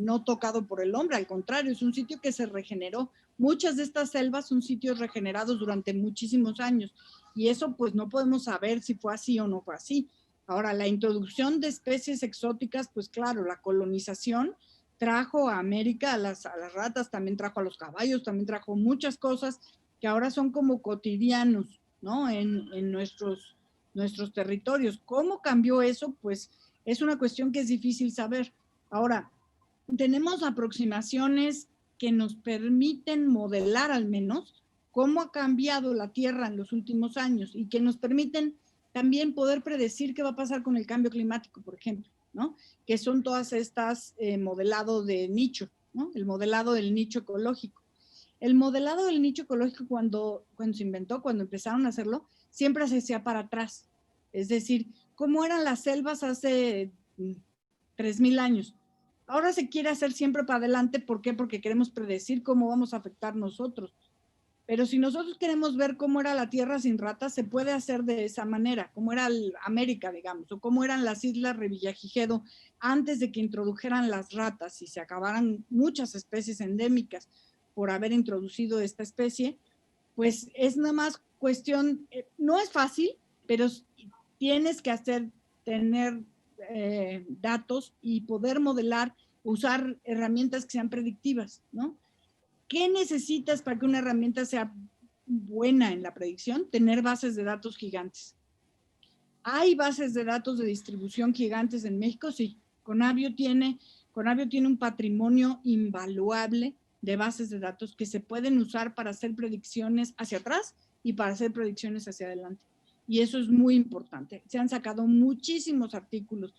no tocado por el hombre, al contrario, es un sitio que se regeneró. Muchas de estas selvas son sitios regenerados durante muchísimos años y eso pues no podemos saber si fue así o no fue así. Ahora, la introducción de especies exóticas, pues claro, la colonización trajo a América a las ratas, también trajo a los caballos, también trajo muchas cosas que ahora son como cotidianos, ¿no? En nuestros territorios. ¿Cómo cambió eso? Pues es una cuestión que es difícil saber. Ahora, tenemos aproximaciones que nos permiten modelar al menos cómo ha cambiado la Tierra en los últimos años y que nos permiten también poder predecir qué va a pasar con el cambio climático, por ejemplo, ¿no? Que son todas estas modelado de nicho, ¿no? El modelado del nicho ecológico. El modelado del nicho ecológico cuando se inventó, cuando empezaron a hacerlo, siempre se hacía para atrás. Es decir, ¿cómo eran las selvas hace 3,000 años? Ahora se quiere hacer siempre para adelante. ¿Por qué? Porque queremos predecir cómo vamos a afectar nosotros. Pero si nosotros queremos ver cómo era la Tierra sin ratas, se puede hacer de esa manera, como era América, digamos, o cómo eran las islas Revillagigedo antes de que introdujeran las ratas y se acabaran muchas especies endémicas por haber introducido esta especie, pues es nada más cuestión, no es fácil, pero tienes que tener datos y poder modelar, usar herramientas que sean predictivas, ¿no? ¿Qué necesitas para que una herramienta sea buena en la predicción? Tener bases de datos gigantes. ¿Hay bases de datos de distribución gigantes en México? Sí. Conavio tiene un patrimonio invaluable de bases de datos que se pueden usar para hacer predicciones hacia atrás y para hacer predicciones hacia adelante. Y eso es muy importante. Se han sacado muchísimos artículos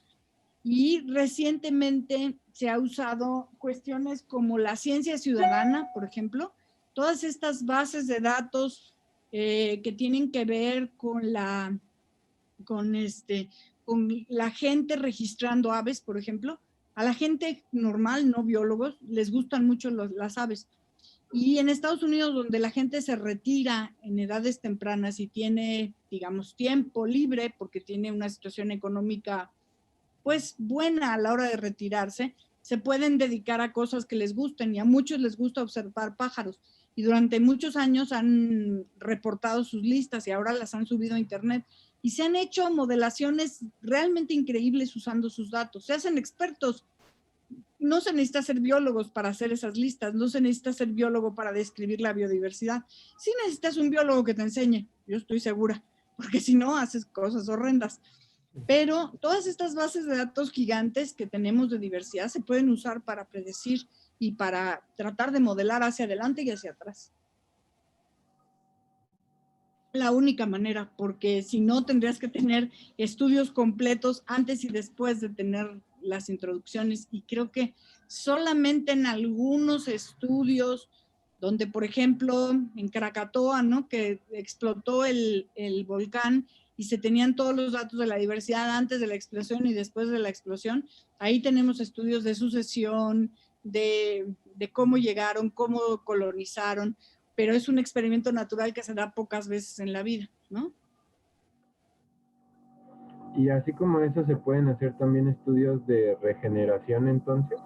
y recientemente se ha usado cuestiones como la ciencia ciudadana, por ejemplo, todas estas bases de datos que tienen que ver con, con la gente registrando aves, por ejemplo. A la gente normal, no biólogos, les gustan mucho las aves. Y en Estados Unidos, donde la gente se retira en edades tempranas y tiene, digamos, tiempo libre porque tiene una situación económica pues buena a la hora de retirarse, se pueden dedicar a cosas que les gusten y a muchos les gusta observar pájaros y durante muchos años han reportado sus listas y ahora las han subido a internet y se han hecho modelaciones realmente increíbles usando sus datos. Se hacen expertos. No se necesita ser biólogos para hacer esas listas, no se necesita ser biólogo para describir la biodiversidad. Sí necesitas un biólogo que te enseñe, yo estoy segura, porque si no haces cosas horrendas. Pero todas estas bases de datos gigantes que tenemos de diversidad se pueden usar para predecir y para tratar de modelar hacia adelante y hacia atrás. La única manera, porque si no tendrías que tener estudios completos antes y después de tener las introducciones, y creo que solamente en algunos estudios donde, por ejemplo, en Krakatoa, ¿no?, que explotó el volcán y se tenían todos los datos de la diversidad antes de la explosión y después de la explosión, ahí tenemos estudios de sucesión, de cómo llegaron, cómo colonizaron, pero es un experimento natural que se da pocas veces en la vida, ¿no?
Y así como eso, ¿se pueden hacer también estudios de regeneración entonces?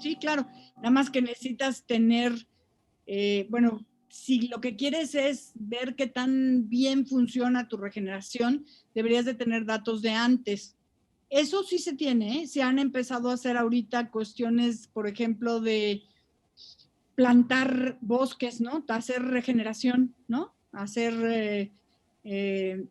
Sí, claro, nada más que necesitas tener, bueno, si lo que quieres es ver qué tan bien funciona tu regeneración, deberías de tener datos de antes. Eso sí se tiene, ¿eh? Se han empezado a hacer ahorita cuestiones, por ejemplo, de plantar bosques, ¿no? Hacer regeneración, ¿no? Hacer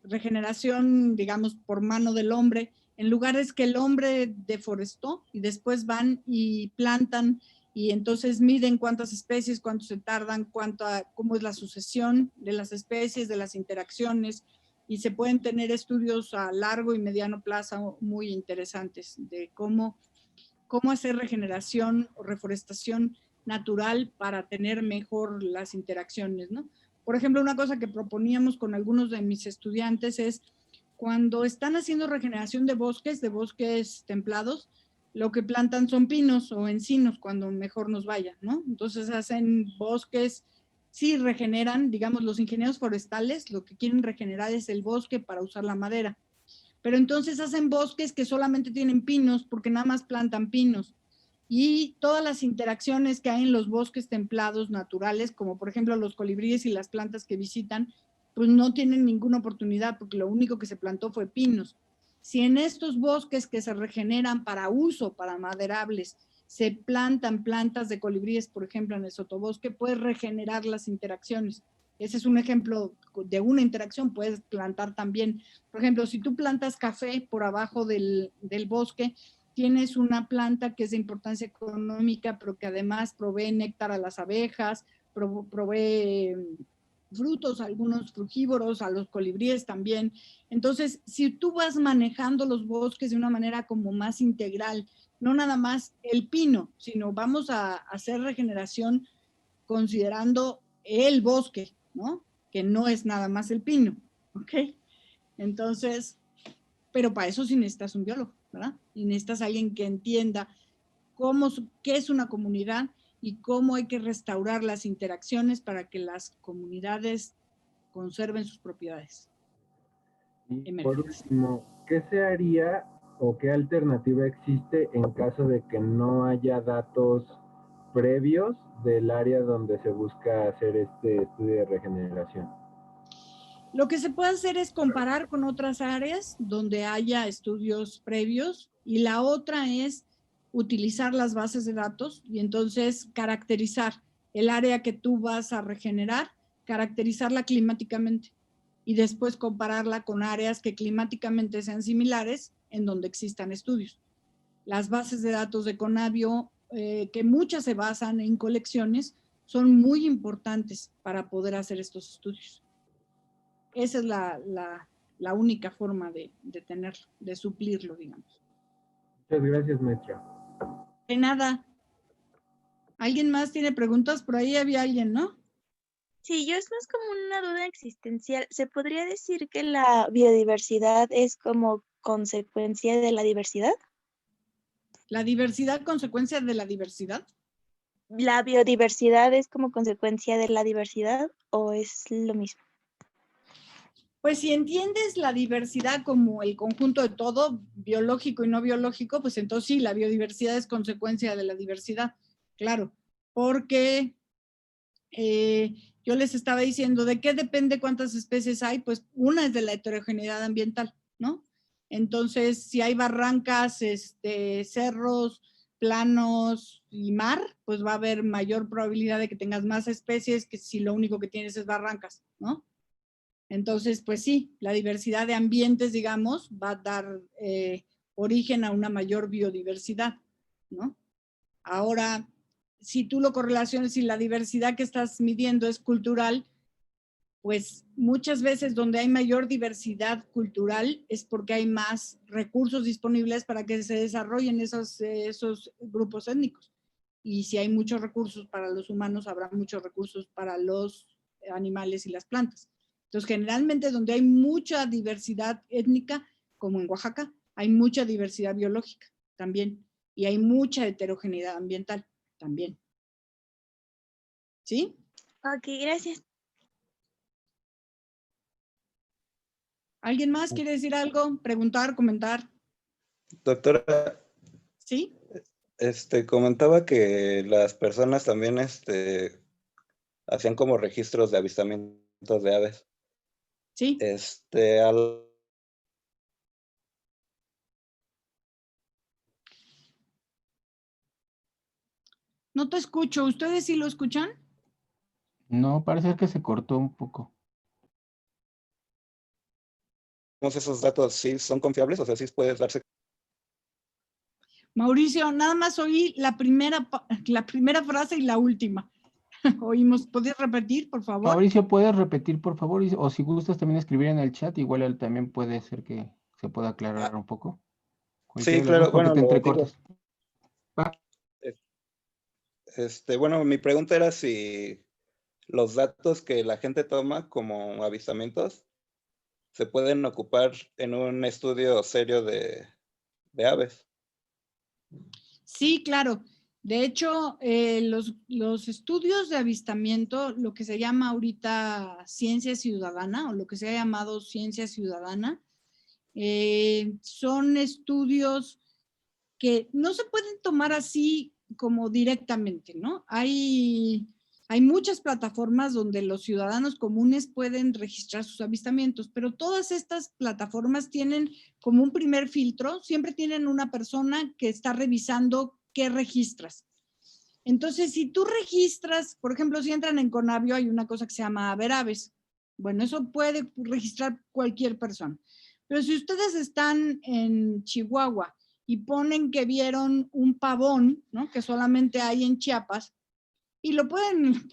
regeneración, digamos, por mano del hombre, en lugares que el hombre deforestó y después van y plantan y entonces miden cuántas especies, cuánto se tardan, cómo es la sucesión de las especies, de las interacciones, y se pueden tener estudios a largo y mediano plazo muy interesantes de cómo hacer regeneración o reforestación natural para tener mejor las interacciones, ¿no? Por ejemplo, una cosa que proponíamos con algunos de mis estudiantes es cuando están haciendo regeneración de bosques templados, lo que plantan son pinos o encinos cuando mejor nos vaya, ¿no? Entonces hacen bosques, sí regeneran, digamos, los ingenieros forestales lo que quieren regenerar es el bosque para usar la madera, pero entonces hacen bosques que solamente tienen pinos porque nada más plantan pinos. Y todas las interacciones que hay en los bosques templados naturales, como por ejemplo los colibríes y las plantas que visitan, pues no tienen ninguna oportunidad porque lo único que se plantó fue pinos. Si en estos bosques que se regeneran para uso, para maderables, se plantan plantas de colibríes, por ejemplo, en el sotobosque, puedes regenerar las interacciones. Ese es un ejemplo de una interacción. Puedes plantar también, por ejemplo, si tú plantas café por abajo del bosque, tienes una planta que es de importancia económica, pero que además provee néctar a las abejas, provee frutos, algunos frugívoros, a los colibríes también. Entonces, si tú vas manejando los bosques de una manera como más integral, no nada más el pino, sino vamos a hacer regeneración considerando el bosque, ¿no? Que no es nada más el pino, ¿ok? Entonces, pero para eso sí necesitas un biólogo, ¿verdad? Y necesitas alguien que entienda qué es una comunidad y cómo hay que restaurar las interacciones para que las comunidades conserven sus propiedades
Y por
emergentes.
último, ¿qué se haría o qué alternativa existe en caso de que no haya datos previos del área donde se busca hacer este estudio de regeneración?
Lo que se puede hacer es comparar con otras áreas donde haya estudios previos, y la otra es utilizar las bases de datos y entonces caracterizar el área que tú vas a regenerar, caracterizarla climáticamente y después compararla con áreas que climáticamente sean similares en donde existan estudios. Las bases de datos de Conavio, que muchas se basan en colecciones, son muy importantes para poder hacer estos estudios. Esa es la única forma de tenerlo, de suplirlo, digamos.
Muchas gracias, maestra.
De nada. ¿Alguien más tiene preguntas? Por ahí había alguien, ¿no?
Sí, yo es más como una duda existencial. ¿Se podría decir que la biodiversidad es como consecuencia de la diversidad?
¿La diversidad consecuencia de la diversidad?
¿La biodiversidad es como consecuencia de la diversidad o es lo mismo?
Pues si entiendes la diversidad como el conjunto de todo, biológico y no biológico, pues entonces sí, la biodiversidad es consecuencia de la diversidad, claro, porque yo les estaba diciendo, ¿de qué depende cuántas especies hay? Pues una es de la heterogeneidad ambiental, ¿no? Entonces, si hay barrancas, cerros, planos y mar, pues va a haber mayor probabilidad de que tengas más especies que si lo único que tienes es barrancas, ¿no? Entonces, pues sí, la diversidad de ambientes, digamos, va a dar origen a una mayor biodiversidad, ¿no? Ahora, si tú lo correlacionas y la diversidad que estás midiendo es cultural, pues muchas veces donde hay mayor diversidad cultural es porque hay más recursos disponibles para que se desarrollen esos grupos étnicos. Y si hay muchos recursos para los humanos, habrá muchos recursos para los animales y las plantas. Entonces, generalmente donde hay mucha diversidad étnica, como en Oaxaca, hay mucha diversidad biológica también. Y hay mucha heterogeneidad ambiental también. ¿Sí?
Ok, gracias.
¿Alguien más quiere decir algo? Preguntar, comentar.
Doctora,
¿Sí?
comentaba que las personas también hacían como registros de avistamientos de aves.
Sí.
Al
No te escucho. ¿Ustedes sí lo escuchan?
No, parece que se cortó un poco.
esos datos sí son confiables, o sea, sí puedes darse.
Mauricio, nada más oí la primera frase y la última. Oímos, ¿puedes repetir, por favor?
Mauricio, ¿puedes repetir, por favor? O si gustas también escribir en el chat, igual también puede ser que se pueda aclarar un poco. Cualquiera
Sí,
de los dos,
claro,
porque
bueno,
te
lo digo.
entrecortas.
Bueno, mi pregunta era si los datos que la gente toma como avistamientos se pueden ocupar en un estudio serio de aves.
Sí, claro. De hecho, los estudios de avistamiento, lo que se llama ahorita ciencia ciudadana o lo que se ha llamado ciencia ciudadana, son estudios que no se pueden tomar así como directamente, ¿no? Hay muchas plataformas donde los ciudadanos comunes pueden registrar sus avistamientos, pero todas estas plataformas tienen como un primer filtro, siempre tienen una persona que está revisando qué registras. Entonces, si tú registras, por ejemplo, si entran en Conavio, hay una cosa que se llama Ver Aves. Bueno, eso puede registrar cualquier persona. Pero si ustedes están en Chihuahua y ponen que vieron un pavón, ¿no? Que solamente hay en Chiapas, y lo pueden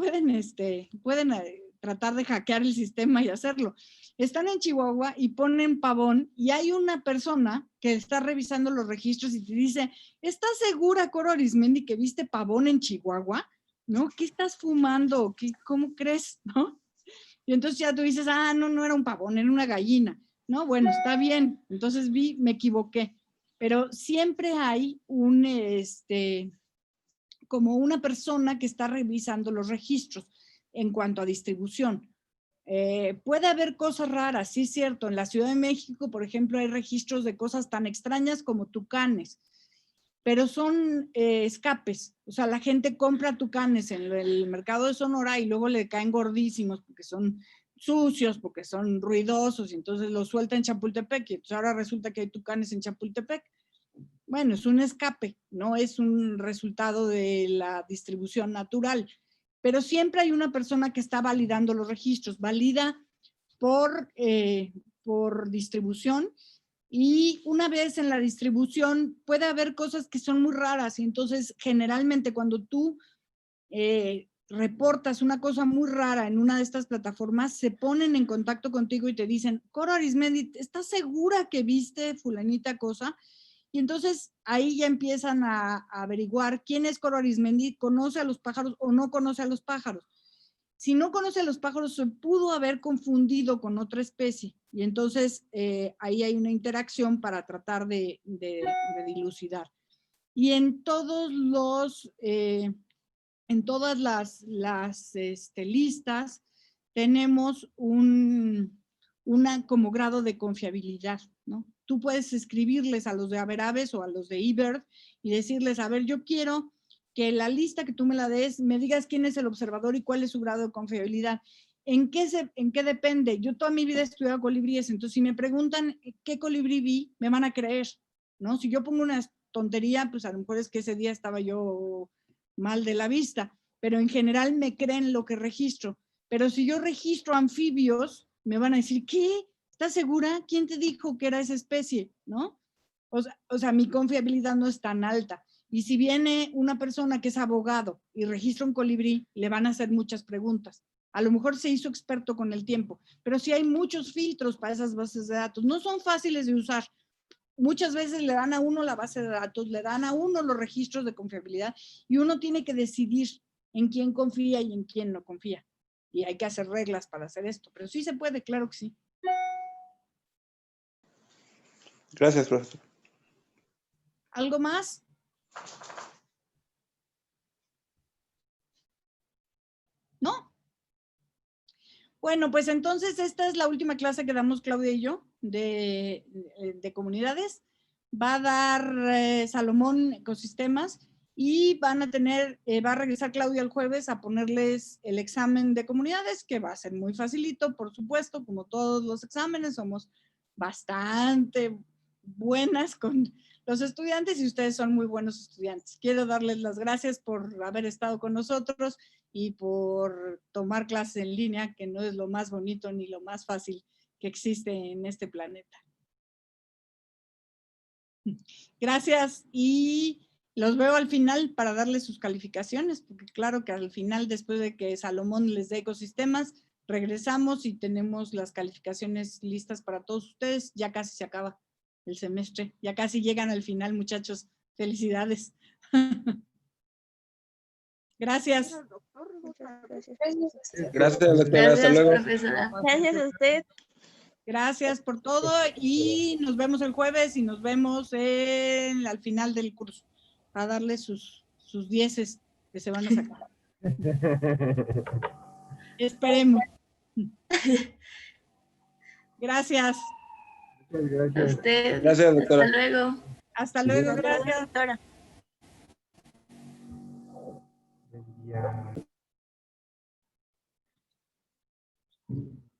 tratar de hackear el sistema y hacerlo. Están en Chihuahua y ponen pavón y hay una persona que está revisando los registros y te dice, ¿estás segura, Coro Arismendi, que viste pavón en Chihuahua? ¿No? ¿Qué estás fumando? ¿Cómo crees? ¿No? Y entonces ya tú dices, no era un pavón, era una gallina. No, bueno, está bien. Entonces me equivoqué. Pero siempre hay como una persona que está revisando los registros en cuanto a distribución. Puede haber cosas raras, sí es cierto. En la Ciudad de México, por ejemplo, hay registros de cosas tan extrañas como tucanes, pero son escapes. O sea, la gente compra tucanes en el mercado de Sonora y luego le caen gordísimos porque son sucios, porque son ruidosos y entonces los suelta en Chapultepec y entonces ahora resulta que hay tucanes en Chapultepec. Bueno, es un escape, no es un resultado de la distribución natural, pero siempre hay una persona que está validando los registros, valida por distribución, y una vez en la distribución puede haber cosas que son muy raras y entonces generalmente cuando tú reportas una cosa muy rara en una de estas plataformas, se ponen en contacto contigo y te dicen, Coro Arismendi, ¿estás segura que viste fulanita cosa? Y entonces ahí ya empiezan a averiguar quién es Coro Arismendi, conoce a los pájaros o no conoce a los pájaros. Si no conoce a los pájaros, se pudo haber confundido con otra especie. Y entonces ahí hay una interacción para tratar de dilucidar. Y en todos en todas las listas tenemos una como grado de confiabilidad, ¿no? Tú puedes escribirles a los de Averaves o a los de eBird y decirles, a ver, yo quiero que la lista que tú me la des, me digas quién es el observador y cuál es su grado de confiabilidad. ¿En qué depende? Yo toda mi vida he estudiado colibríes, entonces si me preguntan qué colibrí vi, me van a creer, ¿no? Si yo pongo una tontería, pues a lo mejor es que ese día estaba yo mal de la vista, pero en general me creen lo que registro. Pero si yo registro anfibios, me van a decir, ¿qué? ¿Estás segura? ¿Quién te dijo que era esa especie? ¿No? O sea, mi confiabilidad no es tan alta. Y si viene una persona que es abogado y registra un colibrí, le van a hacer muchas preguntas. A lo mejor se hizo experto con el tiempo, pero sí hay muchos filtros para esas bases de datos. No son fáciles de usar. Muchas veces le dan a uno la base de datos, le dan a uno los registros de confiabilidad y uno tiene que decidir en quién confía y en quién no confía. Y hay que hacer reglas para hacer esto, pero sí se puede, claro que sí.
Gracias, profesor.
¿Algo más? ¿No? Bueno, pues entonces esta es la última clase que damos Claudia y yo de comunidades. Va a dar Salomón Ecosistemas y van a tener, va a regresar Claudia el jueves a ponerles el examen de comunidades, que va a ser muy facilito, por supuesto, como todos los exámenes, somos bastante buenas con los estudiantes y ustedes son muy buenos estudiantes. Quiero darles las gracias por haber estado con nosotros y por tomar clases en línea, que no es lo más bonito ni lo más fácil que existe en este planeta. Gracias y los veo al final para darles sus calificaciones, porque claro que al final, después de que Salomón les dé ecosistemas, regresamos y tenemos las calificaciones listas para todos ustedes. Ya casi se acaba el semestre, ya casi llegan al final, muchachos. Felicidades. Gracias.
Muchas gracias.
Gracias, doctora. Hasta
Gracias,
luego.
profesora.
Gracias a usted.
Gracias por todo y nos vemos el jueves y nos vemos al final del curso a darle sus 10 que se van a sacar. Esperemos. Gracias.
Muchas
A
gracias.
usted.
Gracias, doctora.
Hasta luego.
Hasta luego,
Sí.
gracias.
Doctora.
Buen día.